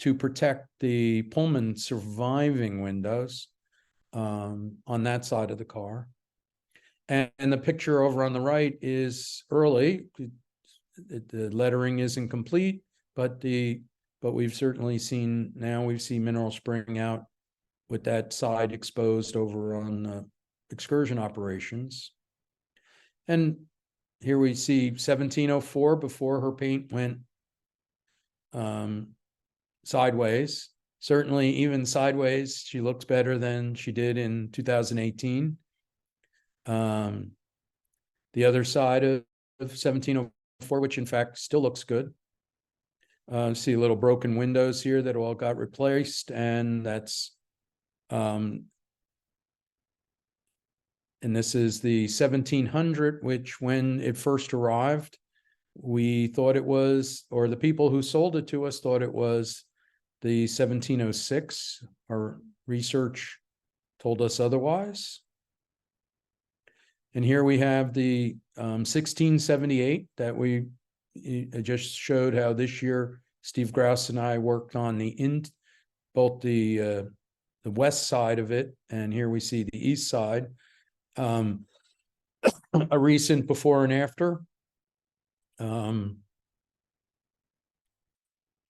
to protect the Pullman surviving windows on that side of the car. And the picture over on the right is early. The lettering isn't complete, but we've certainly seen, now we've seen mineral spring out with that side exposed over on excursion operations. And here we see 1704 before her paint went sideways. Certainly, even sideways, she looks better than she did in 2018. The other side of 1704, which in fact still looks good. See little broken windows here that all got replaced, and that's and this is the 1700, which when it first arrived, we thought it was, or the people who sold it to us thought it was the 1706. Our research told us otherwise. And here we have the 1678 that we just showed how this year Steve Grouse and I worked on both the west side of it, and here we see the east side. A recent before and after. And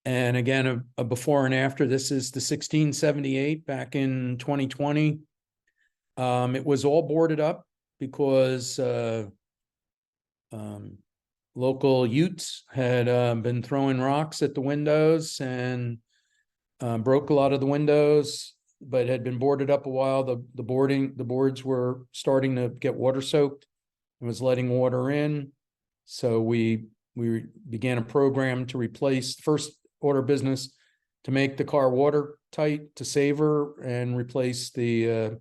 again, a before and after. This is the 1678 back in 2020. It was all boarded up because local Utes had been throwing rocks at the windows and broke a lot of the windows, but had been boarded up a while. The boards were starting to get water soaked and was letting water in. So we began a program to replace, first order business, to make the car watertight to save her and replace the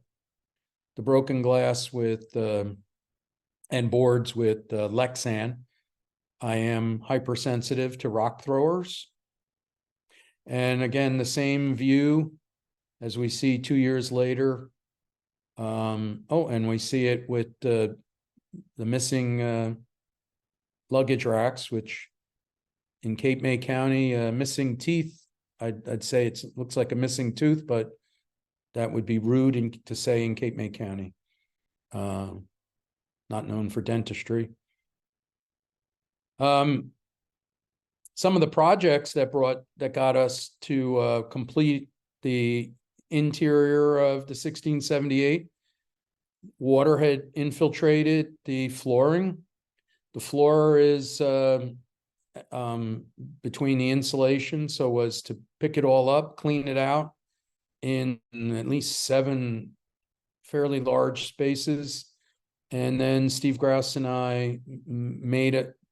broken glass with and boards with Lexan. I am hypersensitive to rock throwers. And again, the same view as we see 2 years later. And we see it with the missing luggage racks, which in Cape May County, missing teeth, I'd say it looks like a missing tooth, but that would be rude to say in Cape May County. Not known for dentistry. Some of the projects that got us to complete the interior of the 1678, water had infiltrated the flooring. The floor is between the insulation, so was to pick it all up, clean it out in at least 7 fairly large spaces. And then Steve Grouse and I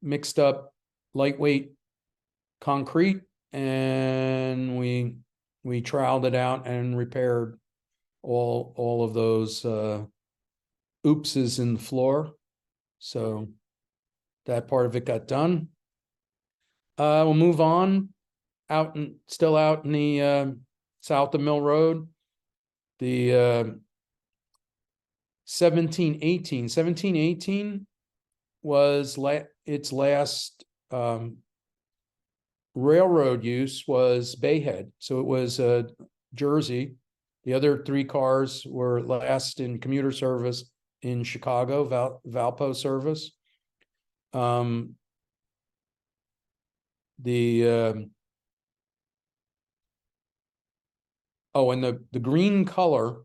mixed up lightweight concrete, and we troweled it out and repaired all of those oopses in the floor. So that part of it got done. We'll move on. Still out in the south of Mill Road, the 1718 was its last railroad use was Bayhead. So it was Jersey. The other 3 cars were last in commuter service in Chicago, Valpo service. And the green color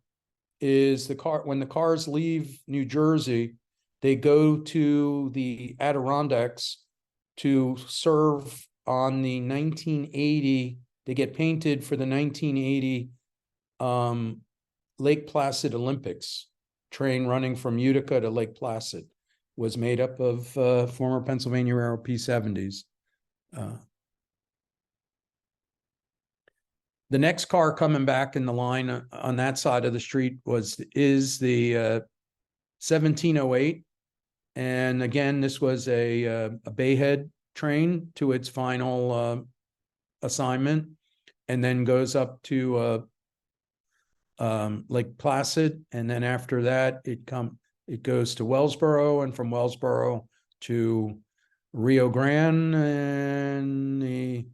is the car. When the cars leave New Jersey, they go to the Adirondacks to serve on the 1980. They get painted for the 1980 Lake Placid Olympics. Train running from Utica to Lake Placid was made up of former Pennsylvania Railroad P-70s. The next car coming back in the line on that side of the street is the 1708. And again, this was a Bayhead train to its final assignment, and then goes up to Lake Placid. And then after that, it goes to Wellsboro, and from Wellsboro to Rio Grande, and the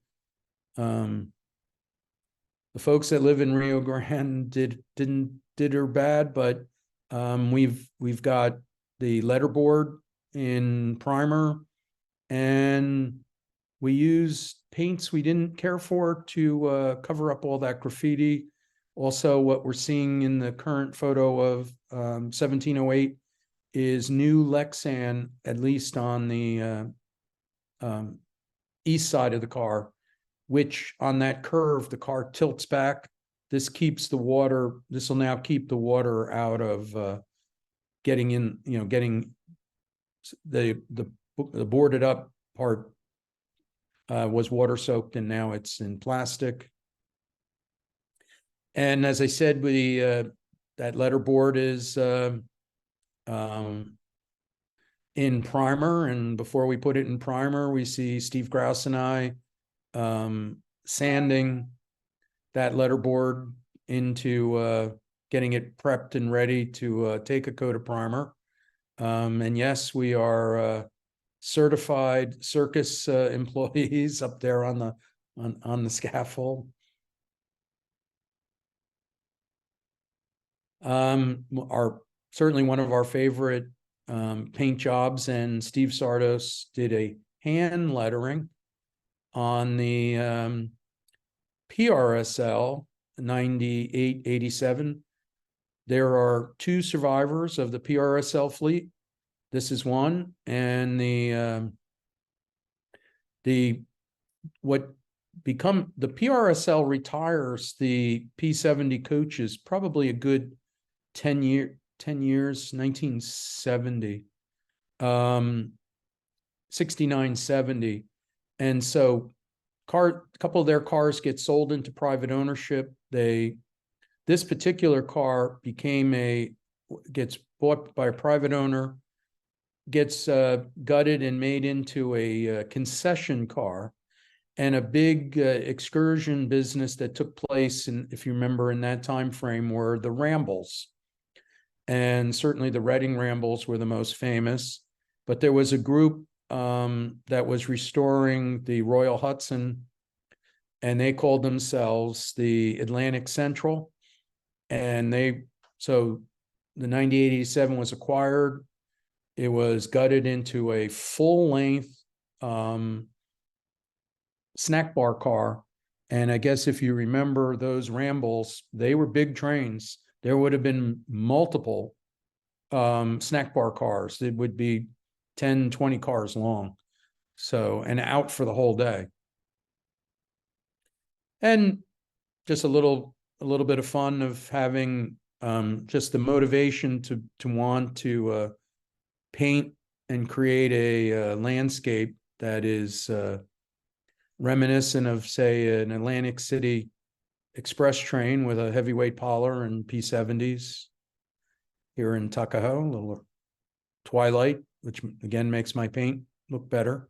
folks that live in Rio Grande did her bad, but we've got the letterboard in primer, and we use paints we didn't care for to cover up all that graffiti. Also, what we're seeing in the current photo of 1708 is new Lexan, at least on the east side of the car, which on that curve, the car tilts back. This keeps the water, this will now keep the water out of getting in, getting the boarded up part was water soaked, and now it's in plastic. And as I said, that letterboard is in primer, and before we put it in primer, we see Steve Grouse and I sanding that letterboard into getting it prepped and ready to take a coat of primer. And yes, we are certified circus employees up there on the scaffold. Certainly one of our favorite paint jobs, and Steve Sardos did a hand lettering on the PRSL 9887. There are 2 survivors of the PRSL fleet. This is one, and the PRSL retires the P70 coaches probably a good 10 years, 1970, 69, 70. And so a couple of their cars get sold into private ownership. This particular car gets bought by a private owner, gets gutted and made into a concession car, and a big excursion business that took place, if you remember, in that time frame, were the Rambles. And certainly the Reading Rambles were the most famous, but there was a group that was restoring the Royal Hudson, and they called themselves the Atlantic Central. And so the 9887 was acquired. It was gutted into a full-length snack bar car. And I guess if you remember those Rambles, they were big trains. There would have been multiple snack bar cars. It would be 10, 20 cars long. So, and out for the whole day. And just a little bit of fun of having just the motivation to want to paint and create a landscape that is reminiscent of, say, an Atlantic City express train with a heavyweight Polar and P70s here in Tuckahoe. A little twilight, which again makes my paint look better.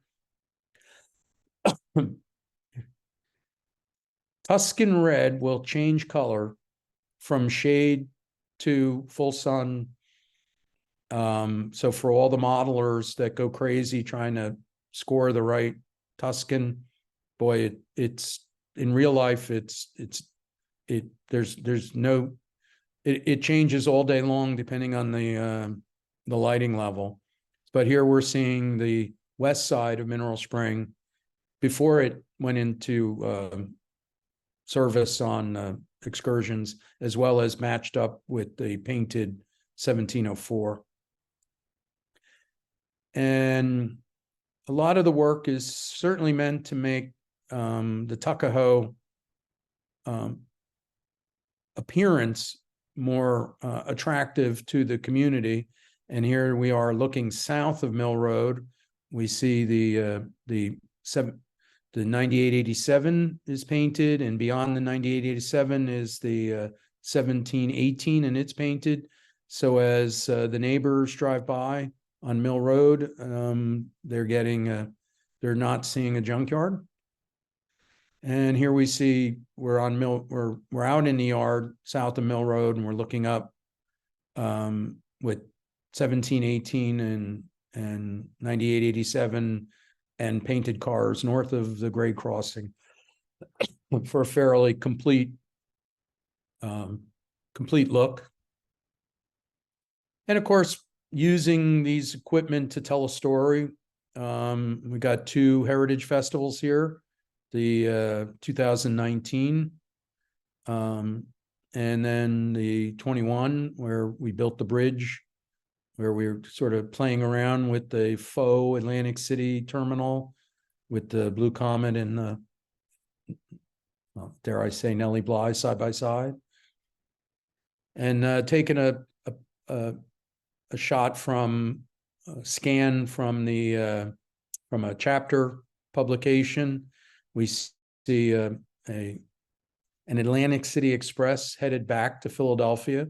Tuscan red will change color from shade to full sun. So for all the modelers that go crazy trying to score the right Tuscan, boy, it's in real life, it changes all day long depending on the lighting level. But here we're seeing the west side of Mineral Spring before it went into service on excursions, as well as matched up with the painted 1704. And a lot of the work is certainly meant to make the Tuckahoe appearance more attractive to the community. And here we are looking south of Mill Road. We see the 9887 is painted, and beyond the 9887 is the 1718, and it's painted. So as the neighbors drive by on Mill Road, they're not seeing a junkyard. And here we see we're out in the yard south of Mill Road, and we're looking up with 1718 and 9887 and painted cars north of the grade crossing for a fairly complete look. And of course, using these equipment to tell a story. We got 2 heritage festivals here, the 2019 and then the 21, where we built the bridge, where we were sort of playing around with the faux Atlantic City terminal with the Blue Comet and the, well, dare I say, Nellie Bly side by side. And taking a shot from a scan from the from a chapter publication. We see an Atlantic City Express headed back to Philadelphia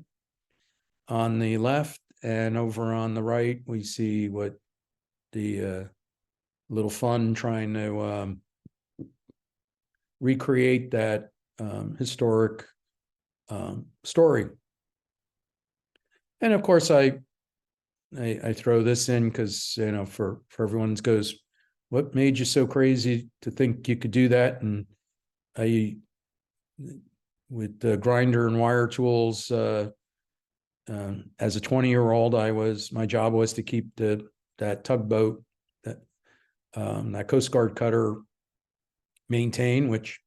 on the left, and over on the right, we see what the little fun trying to recreate that historic story. And of course, I throw this in because, you know, for everyone's goes, what made you so crazy to think you could do that? And with the grinder and wire tools, as a 20-year-old, my job was to keep that tugboat, that Coast Guard cutter maintained, which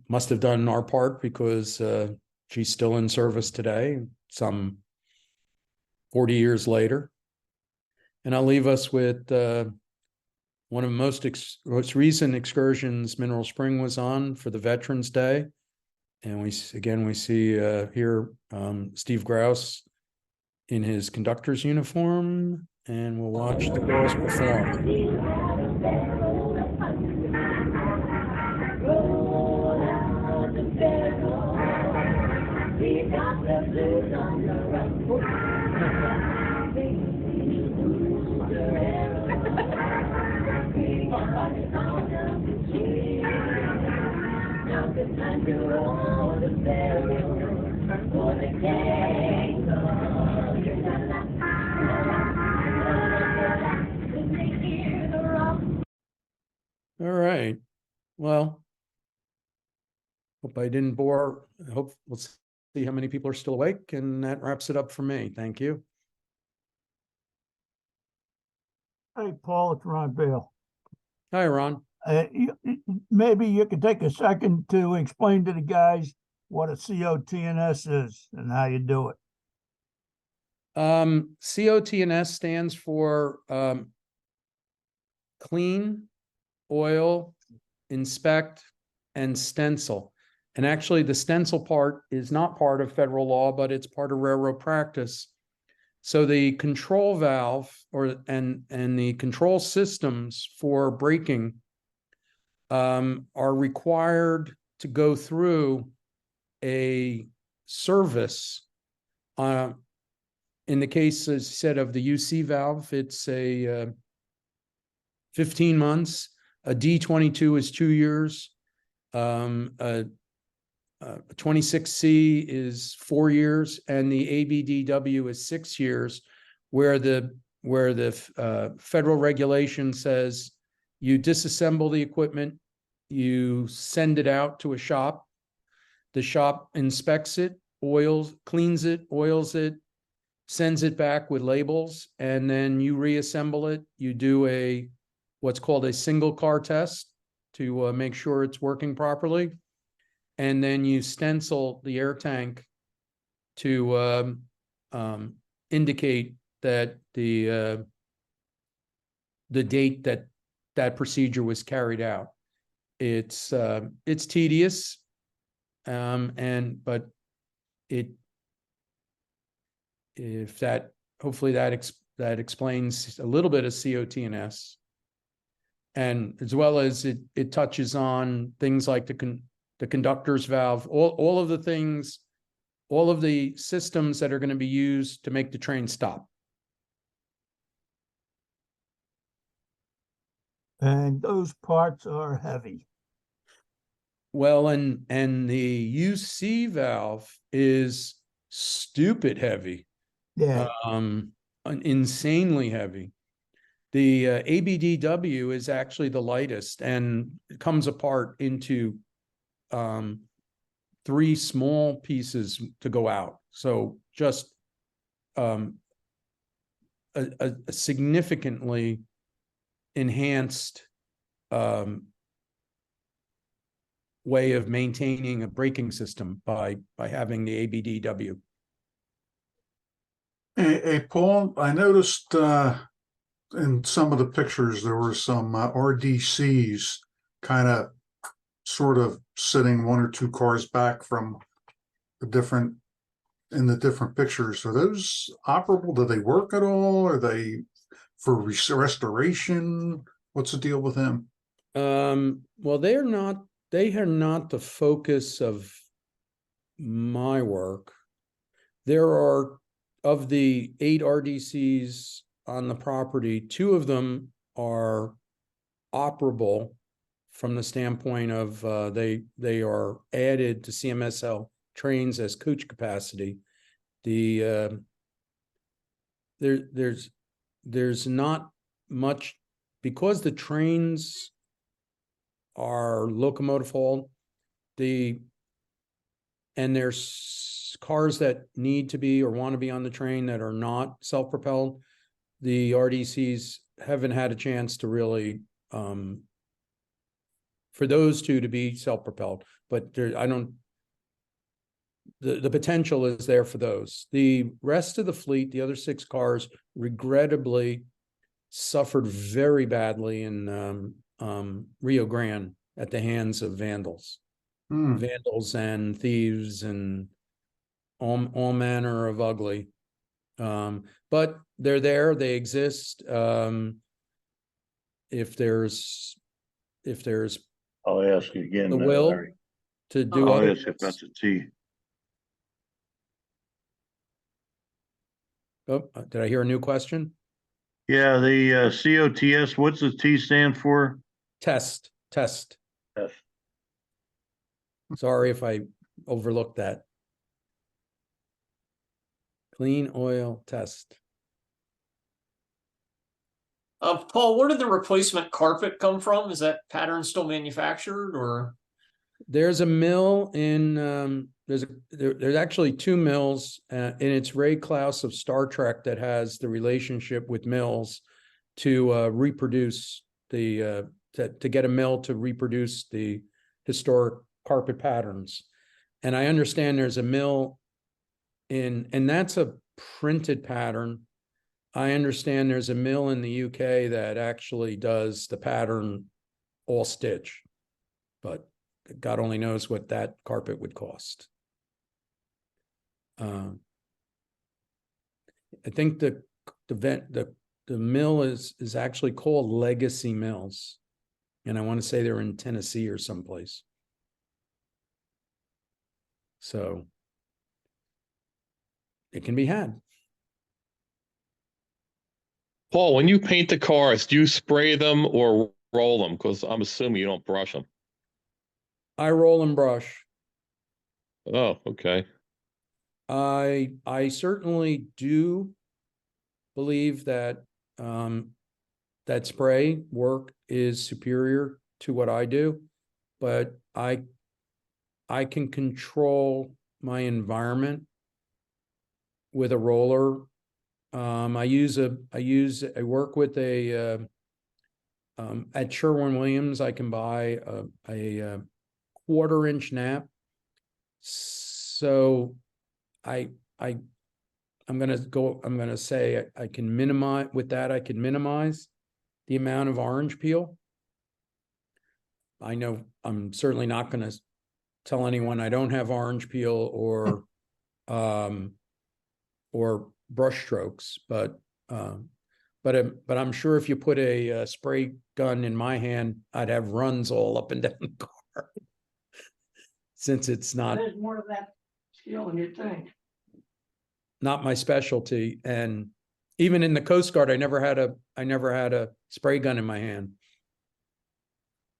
must have done our part because she's still in service today, some 40 years later. And I'll leave us with one of the most recent excursions Mineral Spring was on for the Veterans Day. And we see here Steve Grouse in his conductor's uniform, and we'll watch the girls perform. All right. Well, hope I didn't bore. I hope we'll see how many people are still awake, and that wraps it up for me. Thank you. Hey, Paul, it's Ron Bale. Hi, Ron. Maybe you could take a second to explain to the guys what a COTNS is and how you do it. COTNS stands for clean, oil, inspect, and stencil. And actually, the stencil part is not part of federal law, but it's part of railroad practice. So the control valve and the control systems for braking are required to go through a service. In the case, as I said, of the UC valve, it's a 15 months. A D22 is 2 years. A 26C is 4 years, and the ABDW is 6 years, where the federal regulation says you disassemble the equipment, you send it out to a shop, the shop inspects it, cleans it, oils it, sends it back with labels, and then you reassemble it. You do what's called a single car test to make sure it's working properly. And then you stencil the air tank to indicate that the date that procedure was carried out. It's tedious, but hopefully that explains a little bit of COTNS, and as well as it touches on things like the conductor's valve, all of the things, all of the systems that are going to be used to make the train stop. And those parts are heavy. Well, and the UC valve is stupid heavy. Yeah. Insanely heavy. The ABDW is actually the lightest, and it comes apart into 3 small pieces to go out. So just a significantly enhanced way of maintaining a braking system by having the ABDW. Hey, Paul, I noticed in some of the pictures there were some RDCs kind of sort of sitting 1 or 2 cars back from the different pictures. Are those operable? Do they work at all? Are they for restoration? What's the deal with them? Well, they are not the focus of my work. There are, of the 8 RDCs on the property, 2 of them are operable from the standpoint of they are added to CMSL trains as coach capacity. The there's not much, because the trains are locomotive hauled, and there's cars that need to be or want to be on the train that are not self-propelled. The RDCs haven't had a chance to really for those 2 to be self-propelled, but the potential is there for those. The rest of the fleet, the other 6 cars, regrettably suffered very badly in Rio Grande at the hands of vandals. Vandals and thieves and all manner of ugly. But they're there, they exist. If there's I'll ask you again. the will Larry. to do I'll other ask if that's a T. Oh, did I hear a new question? Yeah, the COTS, what's the T stand for? Test. F. Sorry if I overlooked that. Clean oil test. Paul, where did the replacement carpet come from? Is that pattern still manufactured, or? There's a mill in there's actually 2 mills, and it's Ray Klaus of Star Trek that has the relationship with mills to reproduce the to get a mill to reproduce the historic carpet patterns. And I understand there's a mill and that's a printed pattern. I understand there's a mill in the UK that actually does the pattern all stitch, but God only knows what that carpet would cost. I think the mill is actually called Legacy Mills, and I want to say they're in Tennessee or someplace. So it can be had. Paul, when you paint the cars, do you spray them or roll them? Because I'm assuming you don't brush them. I roll and brush. Oh, okay. I certainly do believe that that spray work is superior to what I do, but I can control my environment with a roller. I work with a at Sherwin-Williams. I can buy a 1/4-inch nap. So I'm gonna say I can minimize with that. I can minimize the amount of orange peel. I know I'm certainly not going to tell anyone I don't have orange peel or brush strokes, but I'm sure if you put a spray gun in my hand, I'd have runs all up and down the car. Since it's not. There's more of that skill than you think. Not my specialty, and even in the Coast Guard, I never had a spray gun in my hand.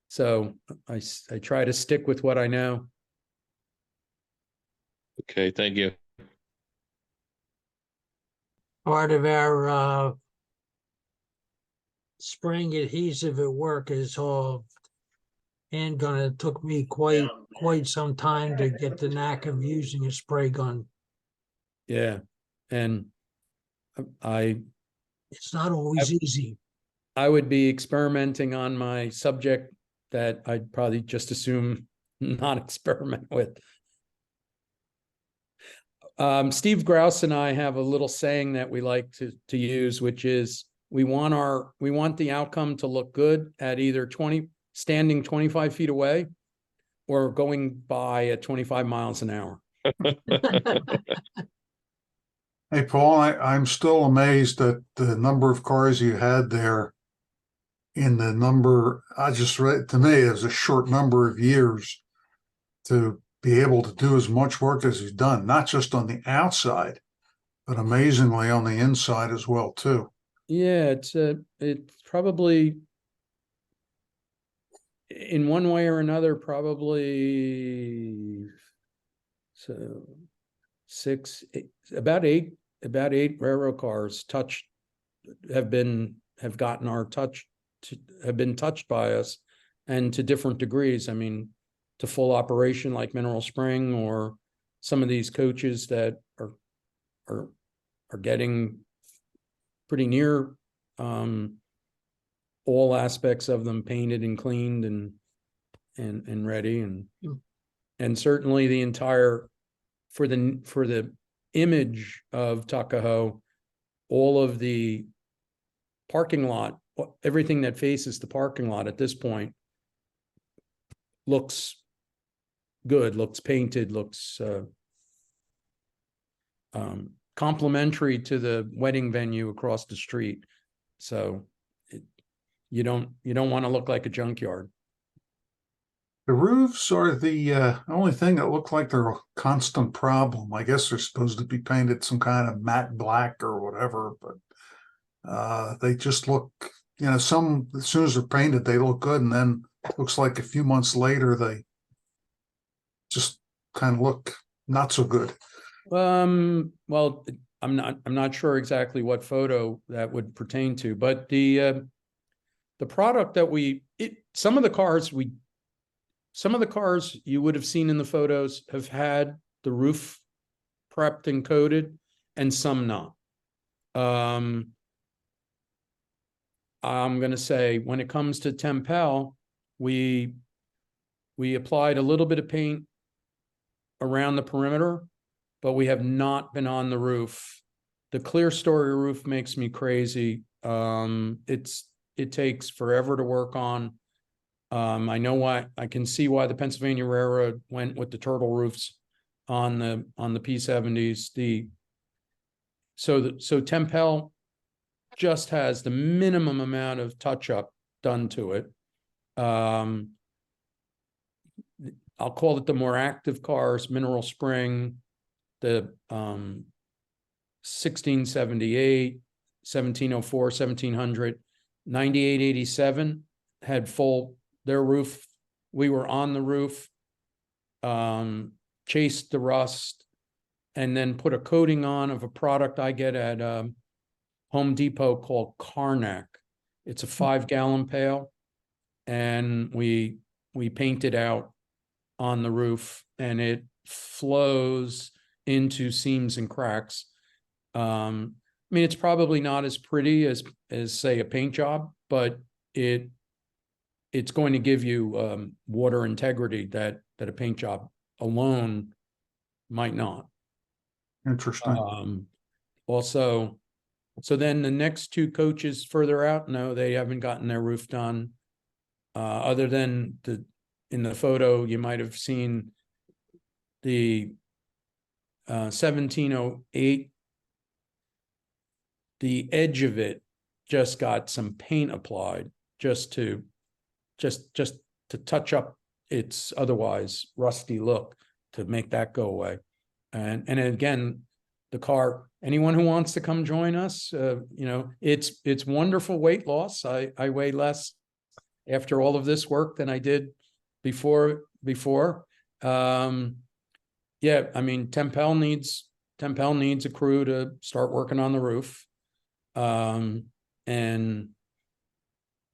So I try to stick with what I know. Okay, thank you. part of our spring adhesive at work is all hand gun. It took me quite some time to get the knack of using a spray gun. Yeah, and I It's not always easy. I would be experimenting on my subject that I'd probably just assume not experiment with. Steve Grouse and I have a little saying that we like to use, which is we want the outcome to look good at either standing 25 feet away or going by at 25 miles an hour. Hey, Paul, I'm still amazed at the number of cars you had there in the number, I just read, to me, it was a short number of years to be able to do as much work as you've done, not just on the outside, but amazingly on the inside as well, too. Yeah, it's probably in one way or another, probably so about eight railroad cars have been touched by us, and to different degrees. I mean, to full operation like Mineral Spring, or some of these coaches that are getting pretty near all aspects of them painted and cleaned and ready, and certainly the entire for the image of Tuckahoe, all of the parking lot, everything that faces the parking lot at this point looks good, looks painted, looks complementary to the wedding venue across the street. So you don't want to look like a junkyard. The roofs are the only thing that look like they're a constant problem. I guess they're supposed to be painted some kind of matte black or whatever, but they just look, some, as soon as they're painted, they look good, and then it looks like a few months later they just kind of look not so good. Well, I'm not sure exactly what photo that would pertain to, but the product that some of the cars you would have seen in the photos have had the roof prepped and coated, and some not. I'm going to say when it comes to Tempel, we applied a little bit of paint around the perimeter, but we have not been on the roof. The clear story roof makes me crazy. It takes forever to work on. I know why. I can see why the Pennsylvania Railroad went with the turtle roofs on the P70s. So Tempel just has the minimum amount of touch up done to it. I'll call it the more active cars, Mineral Spring, the 1678, 1704, 1700, 9887 had their roof. We were on the roof, chased the rust, and then put a coating on of a product I get at Home Depot called Karnak. It's a 5-gallon pail, and we painted out on the roof, and it flows into seams and cracks. I mean, it's probably not as pretty as say a paint job, but it's going to give you water integrity that a paint job alone might not. Interesting. Also, so then the next two coaches further out, no, they haven't gotten their roof done. Other than in the photo, you might have seen the 1708. The edge of it just got some paint applied just to touch up its otherwise rusty look, to make that go away. And again, the car, anyone who wants to come join us, it's wonderful weight loss. I weigh less after all of this work than I did before. Yeah, I mean, Tempel needs Tempel needs a crew to start working on the roof. And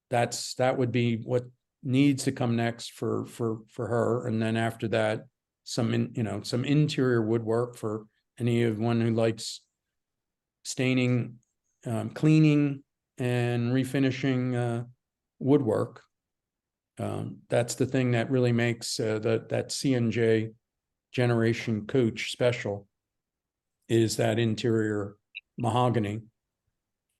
that would be what needs to come next for her. And then after that, some interior woodwork for anyone who likes staining, cleaning and refinishing woodwork. That's the thing that really makes that C&J generation coach special, is that interior mahogany.